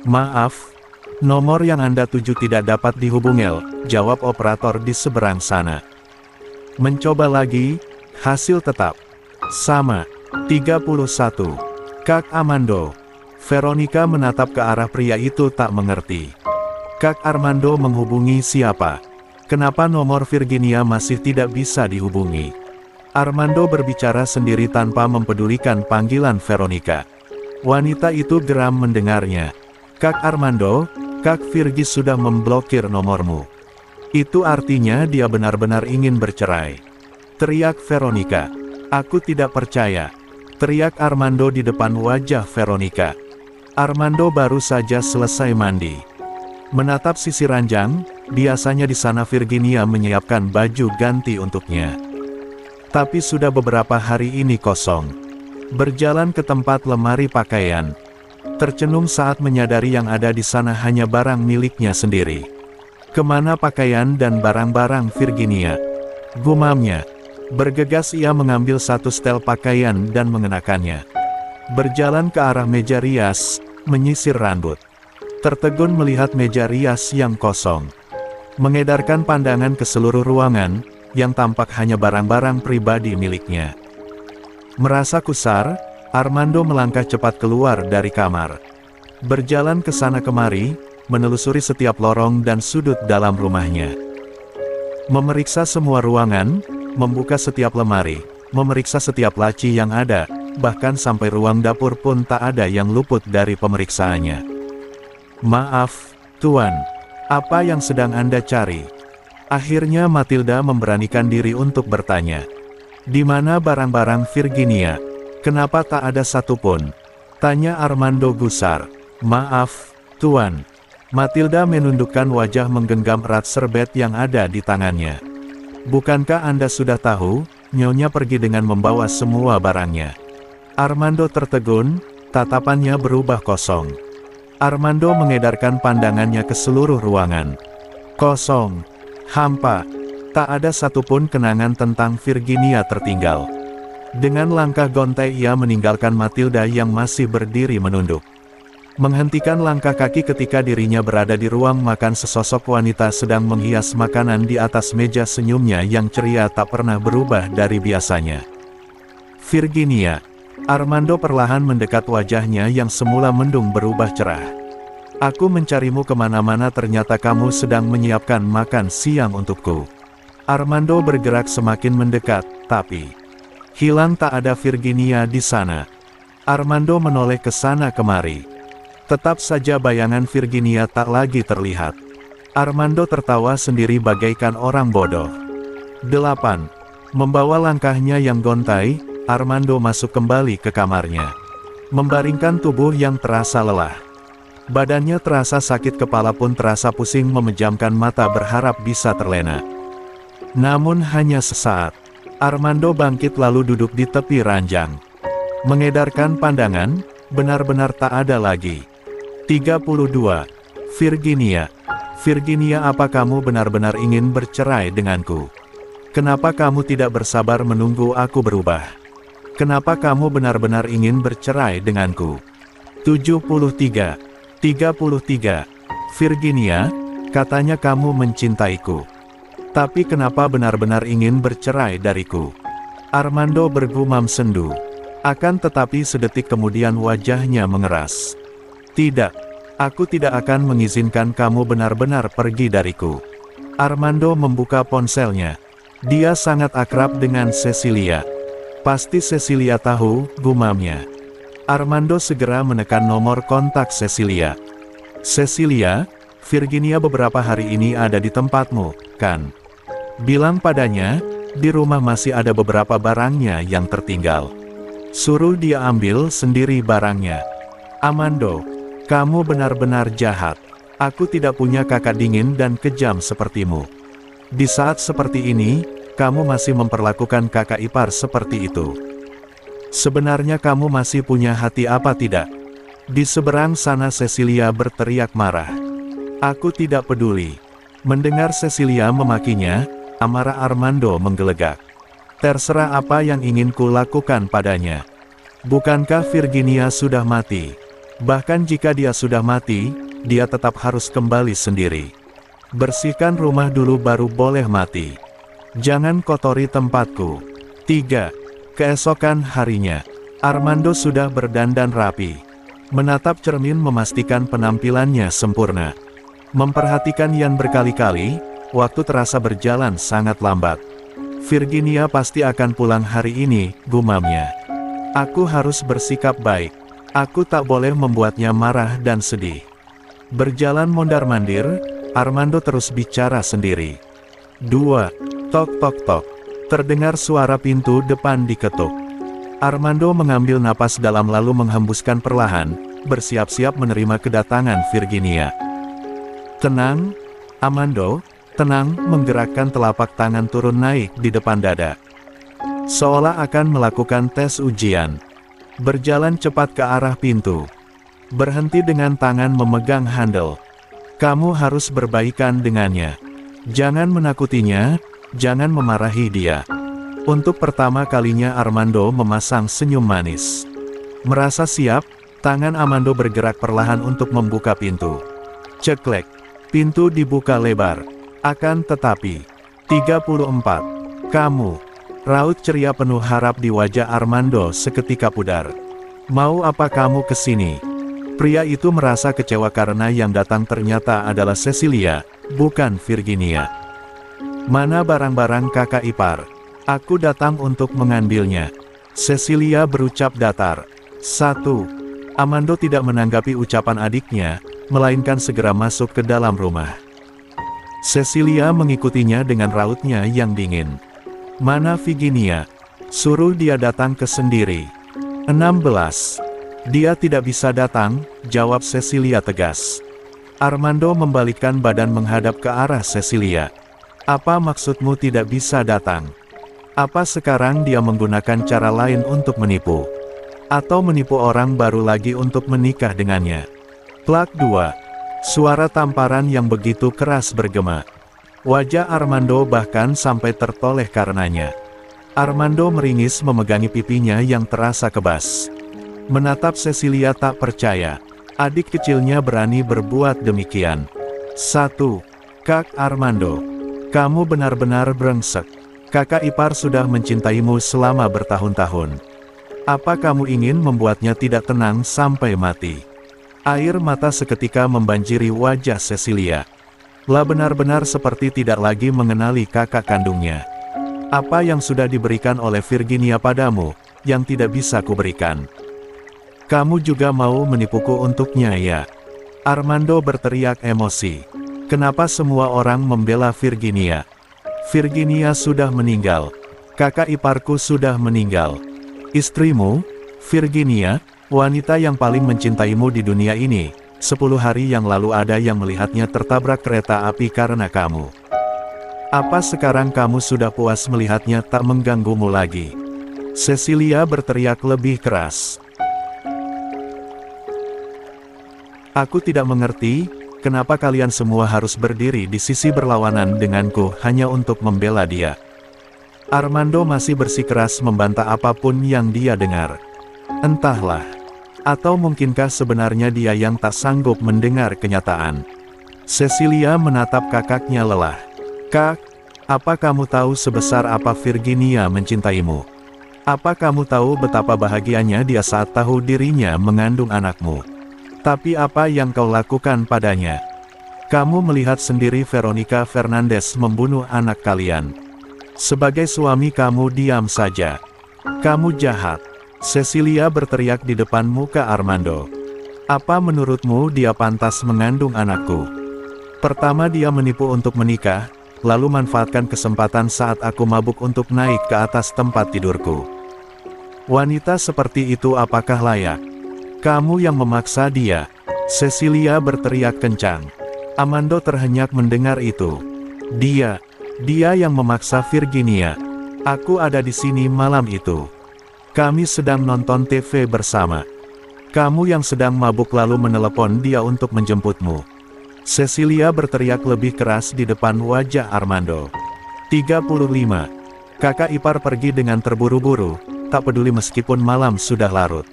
Maaf, nomor yang Anda tuju tidak dapat dihubungi, jawab operator di seberang sana. Mencoba lagi, hasil tetap sama. 31. Kak Armando. Veronica menatap ke arah pria itu tak mengerti. Kak Armando menghubungi siapa? Kenapa nomor Virginia masih tidak bisa dihubungi? Armando berbicara sendiri tanpa mempedulikan panggilan Veronica. Wanita itu geram mendengarnya. Kak Armando, Kak Virgi sudah memblokir nomormu. Itu artinya dia benar-benar ingin bercerai. Teriak Veronica. Aku tidak percaya. Teriak Armando di depan wajah Veronica. Armando baru saja selesai mandi. Menatap sisi ranjang, biasanya di sana Virginia menyiapkan baju ganti untuknya. Tapi sudah beberapa hari ini kosong. Berjalan ke tempat lemari pakaian, tercenung saat menyadari yang ada di sana hanya barang miliknya sendiri. Kemana pakaian dan barang-barang Virginia? Gumamnya. Bergegas ia mengambil satu setel pakaian dan mengenakannya. Berjalan ke arah meja rias, menyisir rambut. Tertegun melihat meja rias yang kosong. Mengedarkan pandangan ke seluruh ruangan, yang tampak hanya barang-barang pribadi miliknya. Merasa kusar, Armando melangkah cepat keluar dari kamar. Berjalan ke sana kemari, menelusuri setiap lorong dan sudut dalam rumahnya. Memeriksa semua ruangan, membuka setiap lemari, memeriksa setiap laci yang ada, bahkan sampai ruang dapur pun tak ada yang luput dari pemeriksaannya. "Maaf, Tuan. Apa yang sedang Anda cari?" Akhirnya Matilda memberanikan diri untuk bertanya. "Di mana barang-barang Virginia? Kenapa tak ada satupun?" tanya Armando gusar. "Maaf, Tuan." Matilda menundukkan wajah menggenggam erat serbet yang ada di tangannya. "Bukankah Anda sudah tahu, Nyonya pergi dengan membawa semua barangnya?" Armando tertegun, tatapannya berubah kosong. Armando mengedarkan pandangannya ke seluruh ruangan. Kosong. Hampa. Tak ada satupun kenangan tentang Virginia tertinggal. Dengan langkah gontai ia meninggalkan Matilda yang masih berdiri menunduk. Menghentikan langkah kaki ketika dirinya berada di ruang makan, sesosok wanita sedang menghias makanan di atas meja, senyumnya yang ceria tak pernah berubah dari biasanya. "Virginia." Armando perlahan mendekat, wajahnya yang semula mendung berubah cerah. "Aku mencarimu kemana-mana, ternyata kamu sedang menyiapkan makan siang untukku." Armando bergerak semakin mendekat, tapi hilang, tak ada Virginia di sana. Armando menoleh ke sana kemari. Tetap saja bayangan Virginia tak lagi terlihat. Armando tertawa sendiri bagaikan orang bodoh. 8. Membawa langkahnya yang gontai, Armando masuk kembali ke kamarnya. Membaringkan tubuh yang terasa lelah. Badannya terasa sakit, kepala pun terasa pusing, memejamkan mata berharap bisa terlena. Namun hanya sesaat. Armando bangkit lalu duduk di tepi ranjang. Mengedarkan pandangan, benar-benar tak ada lagi. 32. Virginia. "Virginia, apa kamu benar-benar ingin bercerai denganku? Kenapa kamu tidak bersabar menunggu aku berubah? Kenapa kamu benar-benar ingin bercerai denganku?" 73. 33. "Virginia, katanya kamu mencintaiku. Tapi kenapa benar-benar ingin bercerai dariku?" Armando bergumam sendu. Akan tetapi sedetik kemudian wajahnya mengeras. "Tidak, aku tidak akan mengizinkan kamu benar-benar pergi dariku." Armando membuka ponselnya. Dia sangat akrab dengan Cecilia. Pasti Cecilia tahu, gumamnya. Armando segera menekan nomor kontak Cecilia. "Cecilia, Virginia beberapa hari ini ada di tempatmu, kan? Bilang padanya, di rumah masih ada beberapa barangnya yang tertinggal. Suruh dia ambil sendiri barangnya." "Armando, kamu benar-benar jahat. Aku tidak punya kakak dingin dan kejam sepertimu. Di saat seperti ini, kamu masih memperlakukan kakak ipar seperti itu. Sebenarnya kamu masih punya hati apa tidak?" Di seberang sana Cecilia berteriak marah. "Aku tidak peduli." Mendengar Cecilia memakinya, amarah Armando menggelegak. "Terserah apa yang ingin ku lakukan padanya. Bukankah Virginia sudah mati? Bahkan jika dia sudah mati, dia tetap harus kembali sendiri. Bersihkan rumah dulu baru boleh mati. Jangan kotori tempatku." 3. Keesokan harinya, Armando sudah berdandan rapi. Menatap cermin memastikan penampilannya sempurna. Memperhatikan Yan berkali-kali, waktu terasa berjalan sangat lambat. "Virginia pasti akan pulang hari ini," gumamnya. "Aku harus bersikap baik. Aku tak boleh membuatnya marah dan sedih." Berjalan mondar-mandir, Armando terus bicara sendiri. 2. Tok tok tok. Terdengar suara pintu depan diketuk. Armando mengambil napas dalam lalu menghembuskan perlahan, bersiap-siap menerima kedatangan Virginia. Tenang, Armando, tenang, menggerakkan telapak tangan turun naik di depan dada. Seolah akan melakukan tes ujian. Berjalan cepat ke arah pintu. Berhenti dengan tangan memegang handle. Kamu harus berbaikan dengannya. Jangan menakutinya, jangan memarahi dia. Untuk pertama kalinya Armando memasang senyum manis. Merasa siap, tangan Armando bergerak perlahan untuk membuka pintu. Ceklek. Pintu dibuka lebar. Akan tetapi, 34. Kamu. Raut ceria penuh harap di wajah Armando seketika pudar. Mau apa kamu kesini? Pria itu merasa kecewa karena yang datang ternyata adalah Cecilia, bukan Virginia. Mana barang-barang kakak ipar? Aku datang untuk mengambilnya. Cecilia berucap datar. 1. Armando tidak menanggapi ucapan adiknya, melainkan segera masuk ke dalam rumah. Cecilia mengikutinya dengan rautnya yang dingin. Mana Virginia? Suruh dia datang ke sendiri. 16. Dia tidak bisa datang, jawab Cecilia tegas. Armando membalikkan badan menghadap ke arah Cecilia. Apa maksudmu tidak bisa datang? Apa sekarang dia menggunakan cara lain untuk menipu? Atau menipu orang baru lagi untuk menikah dengannya? Plak 2. Suara tamparan yang begitu keras bergema. Wajah Armando bahkan sampai tertoleh karenanya. Armando meringis memegangi pipinya yang terasa kebas. Menatap Cecilia tak percaya. Adik kecilnya berani berbuat demikian. 1. Kak Armando. Kamu benar-benar brengsek. Kakak ipar sudah mencintaimu selama bertahun-tahun. Apa kamu ingin membuatnya tidak tenang sampai mati? Air mata seketika membanjiri wajah Cecilia. Lah benar-benar seperti tidak lagi mengenali kakak kandungnya. Apa yang sudah diberikan oleh Virginia padamu, yang tidak bisa kuberikan? Kamu juga mau menipuku untuknya ya? Armando berteriak emosi. Kenapa semua orang membela Virginia? Virginia sudah meninggal. Kakak iparku sudah meninggal. Istrimu, Virginia, wanita yang paling mencintaimu di dunia ini, 10 hari yang lalu ada yang melihatnya tertabrak kereta api karena kamu. Apa sekarang kamu sudah puas melihatnya tak mengganggumu lagi? Cecilia berteriak lebih keras. Aku tidak mengerti, kenapa kalian semua harus berdiri di sisi berlawanan denganku hanya untuk membela dia. Armando masih bersikeras membantah apapun yang dia dengar. Entahlah. Atau mungkinkah sebenarnya dia yang tak sanggup mendengar kenyataan? Cecilia menatap kakaknya lelah. Kak, apa kamu tahu sebesar apa Virginia mencintaimu? Apa kamu tahu betapa bahagianya dia saat tahu dirinya mengandung anakmu? Tapi apa yang kau lakukan padanya? Kamu melihat sendiri Veronica Fernandez membunuh anak kalian. Sebagai suami kamu diam saja. Kamu jahat. Cecilia berteriak di depan muka Armando. Apa menurutmu dia pantas mengandung anakku? Pertama dia menipu untuk menikah, lalu manfaatkan kesempatan saat aku mabuk untuk naik ke atas tempat tidurku. Wanita seperti itu apakah layak? Kamu yang memaksa dia. Cecilia berteriak kencang. Armando terhenyak mendengar itu. Dia yang memaksa Virginia. Aku ada di sini malam itu. Kami sedang nonton TV bersama. Kamu yang sedang mabuk lalu menelepon dia untuk menjemputmu. Cecilia berteriak lebih keras di depan wajah Armando. 35. Kakak ipar pergi dengan terburu-buru, tak peduli meskipun malam sudah larut.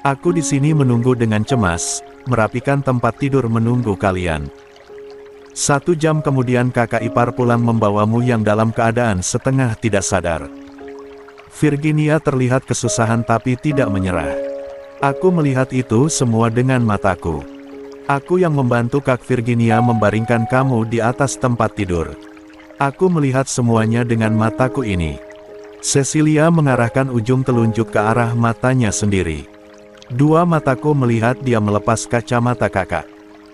Aku di sini menunggu dengan cemas, merapikan tempat tidur menunggu kalian. 1 jam kemudian kakak ipar pulang membawamu yang dalam keadaan setengah tidak sadar. Virginia terlihat kesusahan tapi tidak menyerah. Aku melihat itu semua dengan mataku. Aku yang membantu Kak Virginia membaringkan kamu di atas tempat tidur. Aku melihat semuanya dengan mataku ini. Cecilia mengarahkan ujung telunjuk ke arah matanya sendiri. 2 mataku melihat dia melepas kacamata kakak.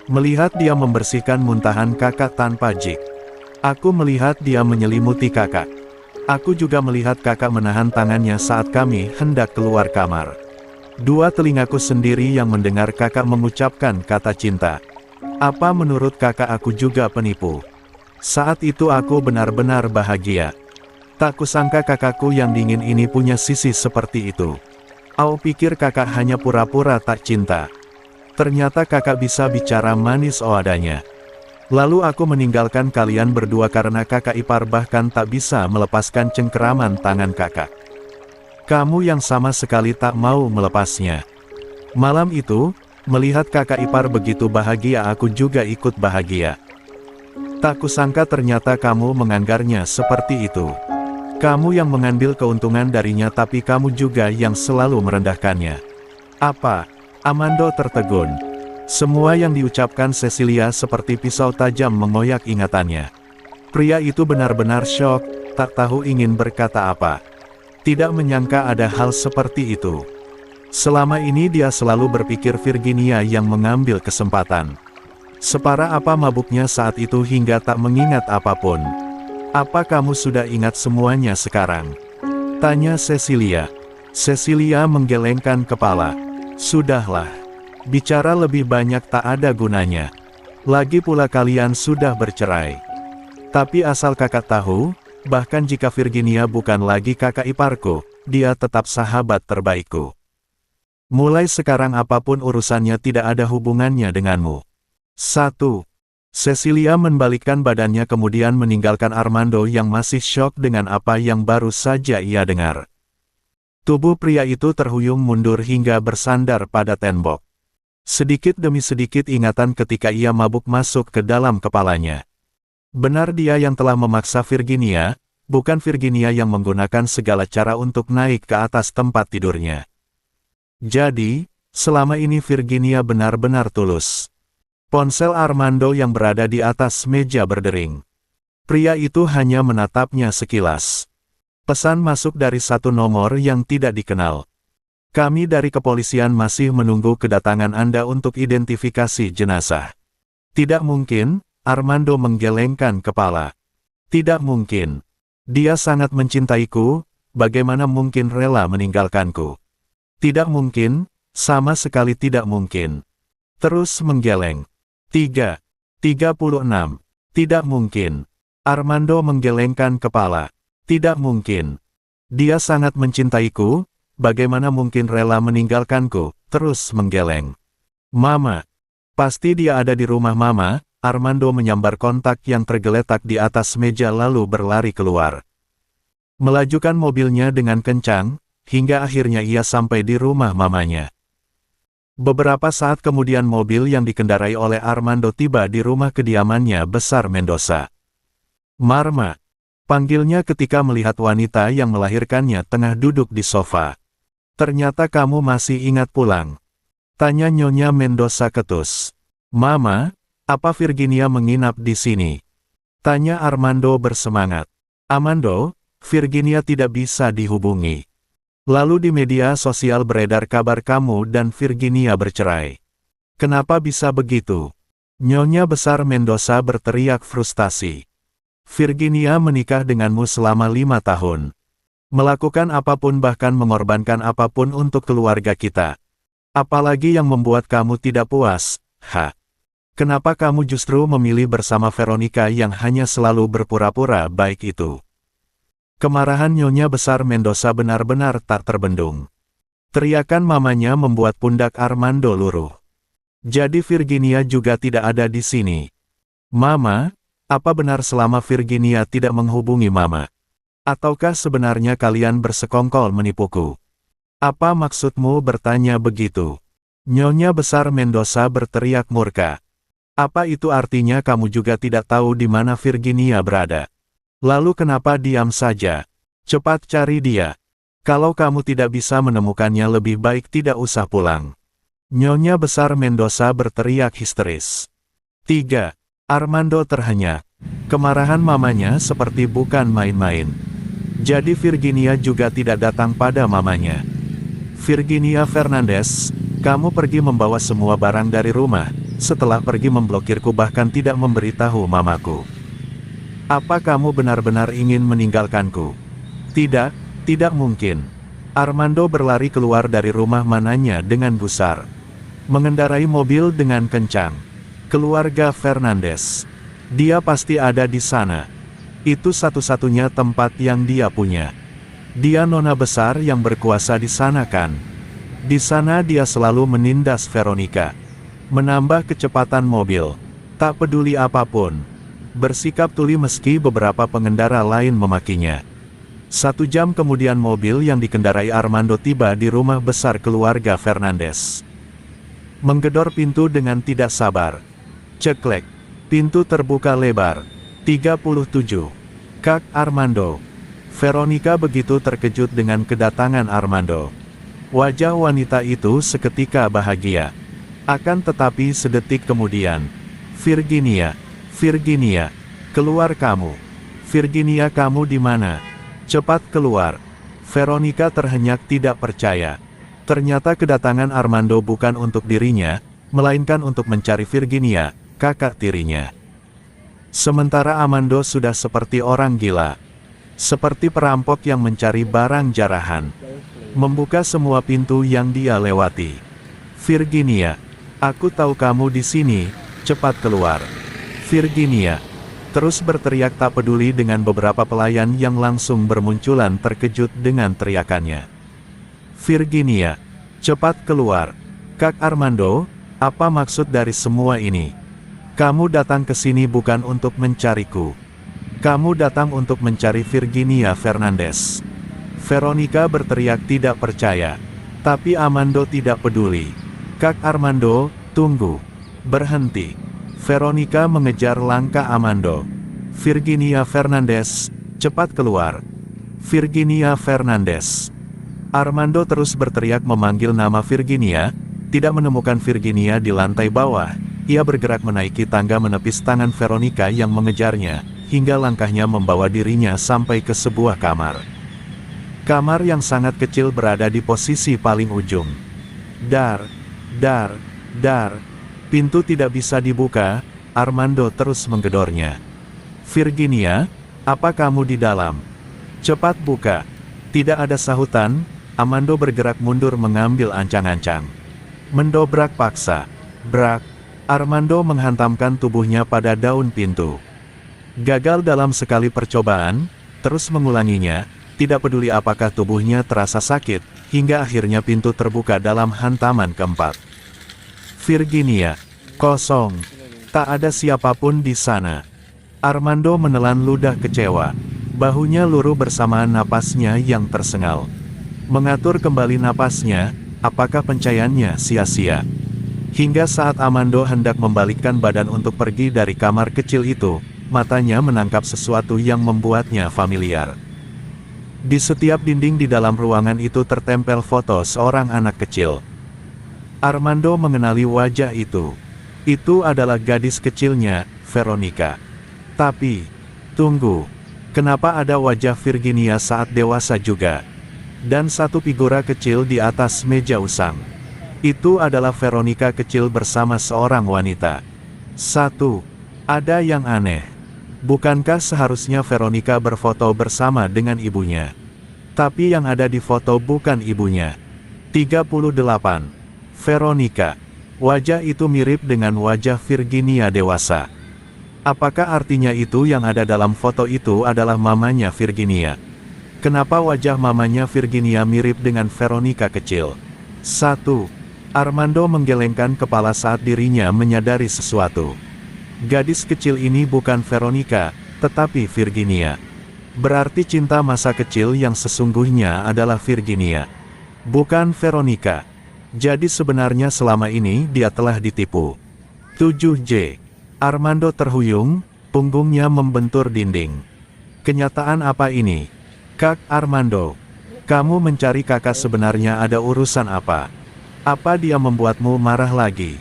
Melihat dia membersihkan muntahan kakak tanpa jik. Aku melihat dia menyelimuti kakak. Aku juga melihat kakak menahan tangannya saat kami hendak keluar kamar. 2 telingaku sendiri yang mendengar kakak mengucapkan kata cinta. Apa menurut kakak aku juga penipu? Saat itu aku benar-benar bahagia. Tak kusangka kakakku yang dingin ini punya sisi seperti itu. Aku pikir kakak hanya pura-pura tak cinta. Ternyata kakak bisa bicara manis adanya. Lalu aku meninggalkan kalian berdua karena kakak ipar bahkan tak bisa melepaskan cengkeraman tangan kakak. Kamu yang sama sekali tak mau melepasnya. Malam itu, melihat kakak ipar begitu bahagia aku juga ikut bahagia. Tak kusangka ternyata kamu menganggarnya seperti itu. Kamu yang mengambil keuntungan darinya tapi kamu juga yang selalu merendahkannya. Apa? Armando tertegun. Semua yang diucapkan Cecilia seperti pisau tajam mengoyak ingatannya. Pria itu benar-benar syok, tak tahu ingin berkata apa. Tidak menyangka ada hal seperti itu. Selama ini dia selalu berpikir Virginia yang mengambil kesempatan. Separah apa mabuknya saat itu hingga tak mengingat apapun. Apa kamu sudah ingat semuanya sekarang? Tanya Cecilia. Cecilia menggelengkan kepala. Sudahlah. Bicara lebih banyak tak ada gunanya. Lagi pula kalian sudah bercerai. Tapi asal kakak tahu, bahkan jika Virginia bukan lagi kakak iparku, dia tetap sahabat terbaikku. Mulai sekarang apapun urusannya tidak ada hubungannya denganmu. 1. Cecilia membalikkan badannya kemudian meninggalkan Armando yang masih syok dengan apa yang baru saja ia dengar. Tubuh pria itu terhuyung mundur hingga bersandar pada tembok. Sedikit demi sedikit ingatan ketika ia mabuk masuk ke dalam kepalanya. Benar dia yang telah memaksa Virginia, bukan Virginia yang menggunakan segala cara untuk naik ke atas tempat tidurnya. Jadi, selama ini Virginia benar-benar tulus. Ponsel Armando yang berada di atas meja berdering. Pria itu hanya menatapnya sekilas. Pesan masuk dari satu nomor yang tidak dikenal. Kami dari kepolisian masih menunggu kedatangan Anda untuk identifikasi jenazah. Tidak mungkin, Armando menggelengkan kepala. Tidak mungkin. Dia sangat mencintaiku, bagaimana mungkin rela meninggalkanku? Tidak mungkin, sama sekali tidak mungkin. Terus menggeleng. 36. Tidak mungkin. Armando menggelengkan kepala. Tidak mungkin. Dia sangat mencintaiku, bagaimana mungkin rela meninggalkanku? Terus menggeleng. Mama. Pasti dia ada di rumah Mama. Armando menyambar kontak yang tergeletak di atas meja lalu berlari keluar. Melajukan mobilnya dengan kencang, hingga akhirnya ia sampai di rumah mamanya. Beberapa saat kemudian mobil yang dikendarai oleh Armando tiba di rumah kediamannya besar Mendoza. Marma. Panggilnya ketika melihat wanita yang melahirkannya tengah duduk di sofa. Ternyata kamu masih ingat pulang. Tanya Nyonya Mendoza ketus. Mama, apa Virginia menginap di sini? Tanya Armando bersemangat. Armando, Virginia tidak bisa dihubungi. Lalu di media sosial beredar kabar kamu dan Virginia bercerai. Kenapa bisa begitu? Nyonya besar Mendoza berteriak frustasi. Virginia menikah denganmu selama 5 tahun. Melakukan apapun bahkan mengorbankan apapun untuk keluarga kita. Apalagi yang membuat kamu tidak puas, Kenapa kamu justru memilih bersama Veronica yang hanya selalu berpura-pura baik itu? Kemarahan Nyonya besar Mendoza benar-benar tak terbendung. Teriakan mamanya membuat pundak Armando luruh. Jadi Virginia juga tidak ada di sini. Mama, apa benar selama Virginia tidak menghubungi Mama? Ataukah sebenarnya kalian bersekongkol menipuku? Apa maksudmu bertanya begitu? Nyonya besar Mendoza berteriak murka. Apa itu artinya kamu juga tidak tahu di mana Virginia berada? Lalu kenapa diam saja? Cepat cari dia. Kalau kamu tidak bisa menemukannya lebih baik tidak usah pulang. Nyonya besar Mendoza berteriak histeris. 3. Armando terhenyak. Kemarahan mamanya seperti bukan main-main. Jadi Virginia juga tidak datang pada mamanya. Virginia Fernandez, kamu pergi membawa semua barang dari rumah, setelah pergi memblokirku bahkan tidak memberitahu mamaku. Apa kamu benar-benar ingin meninggalkanku? Tidak, tidak mungkin. Armando berlari keluar dari rumah mananya dengan gusar. Mengendarai mobil dengan kencang. Keluarga Fernandes. Dia pasti ada di sana. Itu satu-satunya tempat yang dia punya. Dia nona besar yang berkuasa di sana kan? Di sana dia selalu menindas Veronica. Menambah kecepatan mobil. Tak peduli apapun. Bersikap tuli meski beberapa pengendara lain memakinya. 1 jam kemudian mobil yang dikendarai Armando tiba di rumah besar keluarga Fernandes. Menggedor pintu dengan tidak sabar. Ceklek. Pintu terbuka lebar. 37. Kak Armando. Veronica begitu terkejut dengan kedatangan Armando. Wajah wanita itu seketika bahagia. Akan tetapi sedetik kemudian, Virginia, Virginia, keluar kamu. Virginia, kamu di mana? Cepat keluar. Veronica terhenyak tidak percaya. Ternyata kedatangan Armando bukan untuk dirinya, melainkan untuk mencari Virginia, kakak tirinya. Sementara Armando sudah seperti orang gila. Seperti perampok yang mencari barang jarahan. Membuka semua pintu yang dia lewati. Virginia, aku tahu kamu di sini, cepat keluar. Virginia, terus berteriak tak peduli dengan beberapa pelayan yang langsung bermunculan terkejut dengan teriakannya. Virginia, cepat keluar. Kak Armando, apa maksud dari semua ini? Kamu datang ke sini bukan untuk mencariku. Kamu datang untuk mencari Virginia Fernandes. Veronica berteriak tidak percaya. Tapi Armando tidak peduli. Kak Armando, tunggu. Berhenti. Veronica mengejar langkah Armando. Virginia Fernandes, cepat keluar. Virginia Fernandes. Armando terus berteriak memanggil nama Virginia, tidak menemukan Virginia di lantai bawah. Ia bergerak menaiki tangga menepis tangan Veronica yang mengejarnya, hingga langkahnya membawa dirinya sampai ke sebuah kamar. Kamar yang sangat kecil berada di posisi paling ujung. Dar. Pintu tidak bisa dibuka, Armando terus menggedornya. Virginia, apa kamu di dalam? Cepat buka. Tidak ada sahutan, Armando bergerak mundur mengambil ancang-ancang. Mendobrak paksa. Brak. Armando menghantamkan tubuhnya pada daun pintu. Gagal dalam sekali percobaan, terus mengulanginya, tidak peduli apakah tubuhnya terasa sakit, hingga akhirnya pintu terbuka dalam hantaman keempat. Virginia, kosong. Tak ada siapapun di sana. Armando menelan ludah kecewa. Bahunya luruh bersamaan napasnya yang tersengal. Mengatur kembali napasnya, apakah pencahayanya sia-sia? Hingga saat Armando hendak membalikkan badan untuk pergi dari kamar kecil itu, matanya menangkap sesuatu yang membuatnya familiar. Di setiap dinding di dalam ruangan itu tertempel foto seorang anak kecil. Armando mengenali wajah itu. Itu adalah gadis kecilnya, Veronica. Tapi, tunggu. Kenapa ada wajah Virginia saat dewasa juga? Dan satu figura kecil di atas meja usang. Itu adalah Veronica kecil bersama seorang wanita. Ada yang aneh. Bukankah seharusnya Veronica berfoto bersama dengan ibunya? Tapi yang ada di foto bukan ibunya. 38. Veronica. Wajah itu mirip dengan wajah Virginia dewasa. Apakah artinya itu yang ada dalam foto itu adalah mamanya Virginia? Kenapa wajah mamanya Virginia mirip dengan Veronica kecil? 1. Armando menggelengkan kepala saat dirinya menyadari sesuatu. Gadis kecil ini bukan Veronica, tetapi Virginia. Berarti cinta masa kecil yang sesungguhnya adalah Virginia. Bukan Veronica. Jadi sebenarnya selama ini dia telah ditipu. 7J. Armando terhuyung, punggungnya membentur dinding. Kenyataan apa ini? Kak Armando. Kamu mencari kakak sebenarnya ada urusan apa? Apa dia membuatmu marah lagi?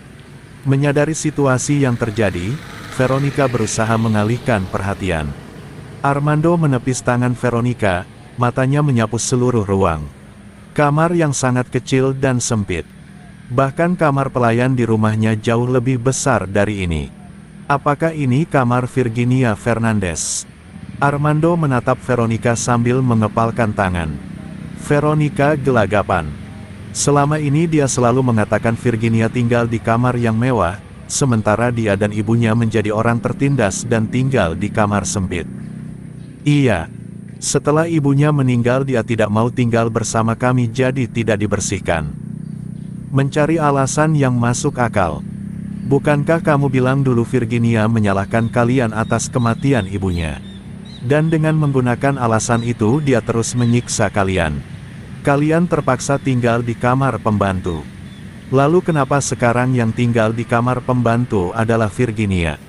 Menyadari situasi yang terjadi, Veronica berusaha mengalihkan perhatian. Armando menepis tangan Veronica, matanya menyapu seluruh ruang. Kamar yang sangat kecil dan sempit. Bahkan kamar pelayan di rumahnya jauh lebih besar dari ini. Apakah ini kamar Virginia Fernandes? Armando menatap Veronica sambil mengepalkan tangan. Veronica gelagapan. Selama ini dia selalu mengatakan Virginia tinggal di kamar yang mewah, sementara dia dan ibunya menjadi orang tertindas dan tinggal di kamar sempit. Iya, setelah ibunya meninggal dia tidak mau tinggal bersama kami jadi tidak dibersihkan. Mencari alasan yang masuk akal. Bukankah kamu bilang dulu Virginia menyalahkan kalian atas kematian ibunya? Dan dengan menggunakan alasan itu dia terus menyiksa kalian. Kalian terpaksa tinggal di kamar pembantu. Lalu kenapa sekarang yang tinggal di kamar pembantu adalah Virginia?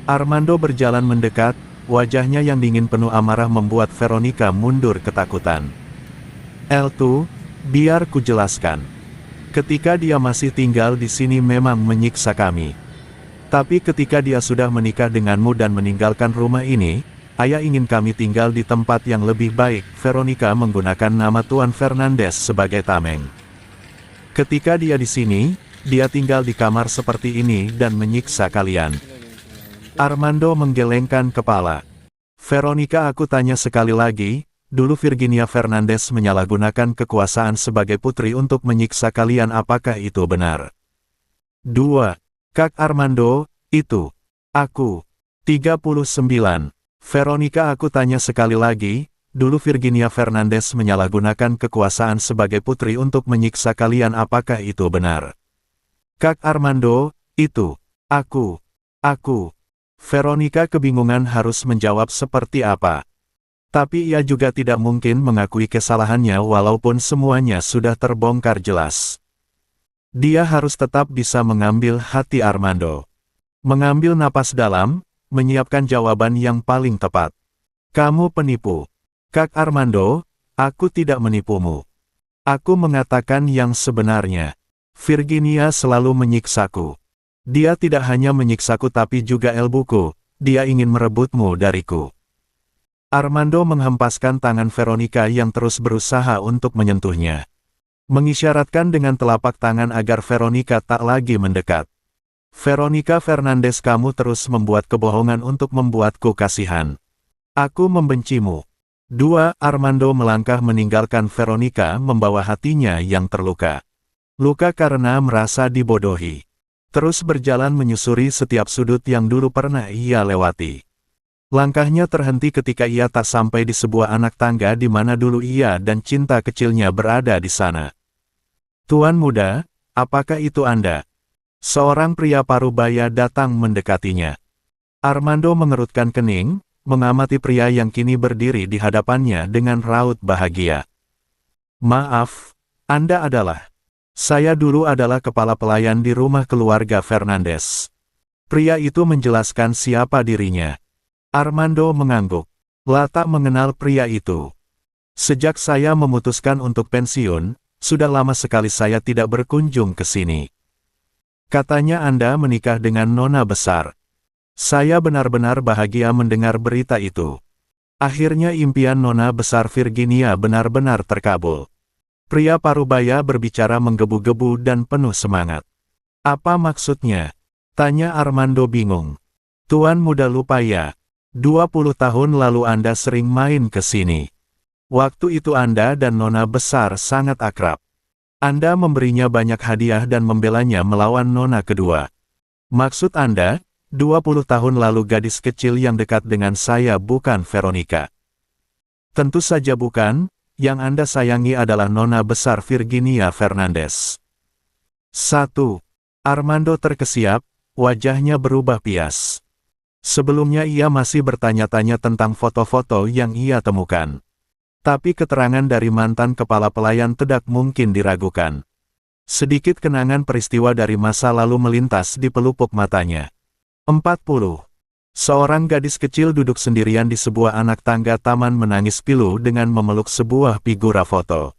Armando berjalan mendekat, wajahnya yang dingin penuh amarah membuat Veronica mundur ketakutan. L2, biar ku jelaskan. Ketika dia masih tinggal di sini memang menyiksa kami. Tapi ketika dia sudah menikah denganmu dan meninggalkan rumah ini, ayah ingin kami tinggal di tempat yang lebih baik. Veronica menggunakan nama Tuan Fernandez sebagai tameng. Ketika dia di sini, dia tinggal di kamar seperti ini dan menyiksa kalian. Armando menggelengkan kepala. Veronica, aku tanya sekali lagi, dulu Virginia Fernandez menyalahgunakan kekuasaan sebagai putri untuk menyiksa kalian, apakah itu benar? 2. Kak Armando, itu. Aku. 39. Veronica, aku tanya sekali lagi, dulu Virginia Fernandez menyalahgunakan kekuasaan sebagai putri untuk menyiksa kalian, apakah itu benar? Kak Armando, itu. Aku. Veronica kebingungan harus menjawab seperti apa. Tapi ia juga tidak mungkin mengakui kesalahannya walaupun semuanya sudah terbongkar jelas. Dia harus tetap bisa mengambil hati Armando. Mengambil napas dalam, menyiapkan jawaban yang paling tepat. Kamu penipu. Kak Armando, aku tidak menipumu. Aku mengatakan yang sebenarnya. Virginia selalu menyiksaku. Dia tidak hanya menyiksaku tapi juga elbuku, dia ingin merebutmu dariku. Armando menghempaskan tangan Veronica yang terus berusaha untuk menyentuhnya. Mengisyaratkan dengan telapak tangan agar Veronica tak lagi mendekat. Veronica Fernandez, kamu terus membuat kebohongan untuk membuatku kasihan. Aku membencimu. 2. Armando melangkah meninggalkan Veronica membawa hatinya yang terluka. Luka karena merasa dibodohi. Terus berjalan menyusuri setiap sudut yang dulu pernah ia lewati. Langkahnya terhenti ketika ia tak sampai di sebuah anak tangga di mana dulu ia dan cinta kecilnya berada di sana. Tuan muda, apakah itu Anda? Seorang pria parubaya datang mendekatinya. Armando mengerutkan kening, mengamati pria yang kini berdiri di hadapannya dengan raut bahagia. Maaf, Anda adalah... Saya dulu adalah kepala pelayan di rumah keluarga Fernandez. Pria itu menjelaskan siapa dirinya. Armando mengangguk. Tak mengenal pria itu. Sejak saya memutuskan untuk pensiun, sudah lama sekali saya tidak berkunjung ke sini. Katanya Anda menikah dengan nona besar. Saya benar-benar bahagia mendengar berita itu. Akhirnya impian nona besar Virginia benar-benar terkabul. Pria parubaya berbicara menggebu-gebu dan penuh semangat. Apa maksudnya? Tanya Armando bingung. Tuan muda lupa ya, 20 tahun lalu Anda sering main ke sini. Waktu itu Anda dan nona besar sangat akrab. Anda memberinya banyak hadiah dan membelanya melawan nona kedua. Maksud Anda, 20 tahun lalu gadis kecil yang dekat dengan saya bukan Veronica? Tentu saja bukan. Yang Anda sayangi adalah nona besar Virginia Fernandez. 1. Armando terkesiap, wajahnya berubah pias. Sebelumnya ia masih bertanya-tanya tentang foto-foto yang ia temukan. Tapi keterangan dari mantan kepala pelayan tidak mungkin diragukan. Sedikit kenangan peristiwa dari masa lalu melintas di pelupuk matanya. 40. Seorang gadis kecil duduk sendirian di sebuah anak tangga taman menangis pilu dengan memeluk sebuah figura foto.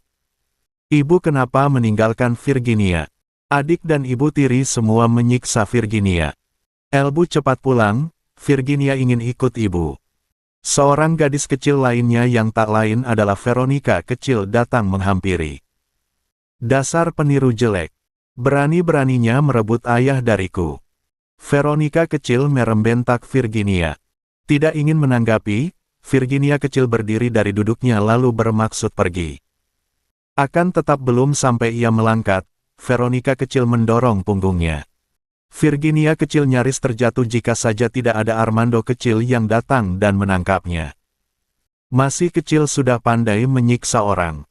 Ibu kenapa meninggalkan Virginia? Adik dan ibu tiri semua menyiksa Virginia. Elbu cepat pulang, Virginia ingin ikut ibu. Seorang gadis kecil lainnya yang tak lain adalah Veronica kecil datang menghampiri. Dasar peniru jelek. Berani-beraninya merebut ayah dariku. Veronica kecil merembentak Virginia. Tidak ingin menanggapi, Virginia kecil berdiri dari duduknya lalu bermaksud pergi. Akan tetap belum sampai ia melangkah, Veronica kecil mendorong punggungnya. Virginia kecil nyaris terjatuh jika saja tidak ada Armando kecil yang datang dan menangkapnya. Masih kecil sudah pandai menyiksa orang.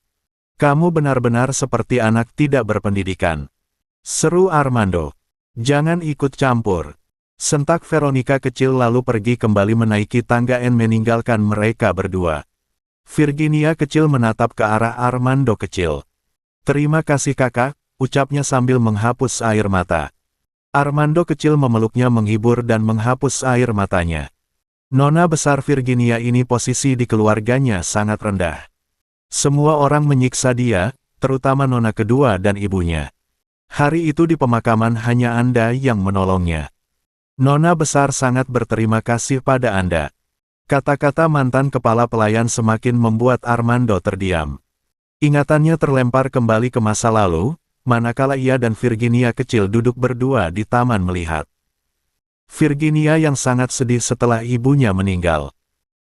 Kamu benar-benar seperti anak tidak berpendidikan. Seru Armando. Jangan ikut campur. Sentak Veronica kecil lalu pergi kembali menaiki tangga dan meninggalkan mereka berdua. Virginia kecil menatap ke arah Armando kecil. Terima kasih kakak, ucapnya sambil menghapus air mata. Armando kecil memeluknya menghibur dan menghapus air matanya. Nona besar Virginia ini posisi di keluarganya sangat rendah. Semua orang menyiksa dia, terutama nona kedua dan ibunya. Hari itu di pemakaman hanya Anda yang menolongnya. Nona besar sangat berterima kasih pada Anda. Kata-kata mantan kepala pelayan semakin membuat Armando terdiam. Ingatannya terlempar kembali ke masa lalu, manakala ia dan Virginia kecil duduk berdua di taman melihat. Virginia yang sangat sedih setelah ibunya meninggal.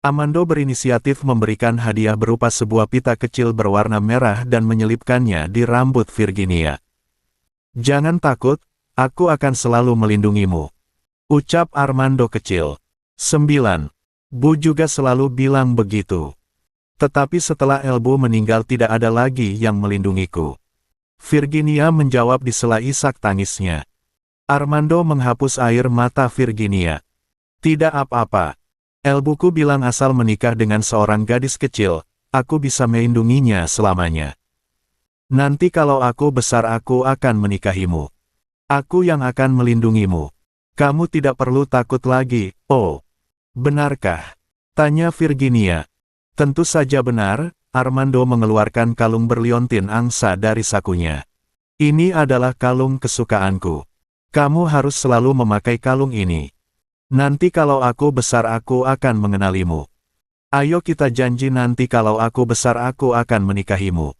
Armando berinisiatif memberikan hadiah berupa sebuah pita kecil berwarna merah dan menyelipkannya di rambut Virginia. Jangan takut, aku akan selalu melindungimu, ucap Armando kecil. 9. Bu juga selalu bilang begitu. Tetapi setelah Elbu meninggal tidak ada lagi yang melindungiku. Virginia menjawab di sela isak tangisnya. Armando menghapus air mata Virginia. Tidak apa-apa. Elbuku bilang asal menikah dengan seorang gadis kecil, aku bisa melindunginya selamanya. Nanti kalau aku besar aku akan menikahimu. Aku yang akan melindungimu. Kamu tidak perlu takut lagi, oh. Benarkah? Tanya Virginia. Tentu saja benar, Armando mengeluarkan kalung berliontin angsa dari sakunya. Ini adalah kalung kesukaanku. Kamu harus selalu memakai kalung ini. Nanti kalau aku besar aku akan mengenalimu. Ayo kita janji nanti kalau aku besar aku akan menikahimu.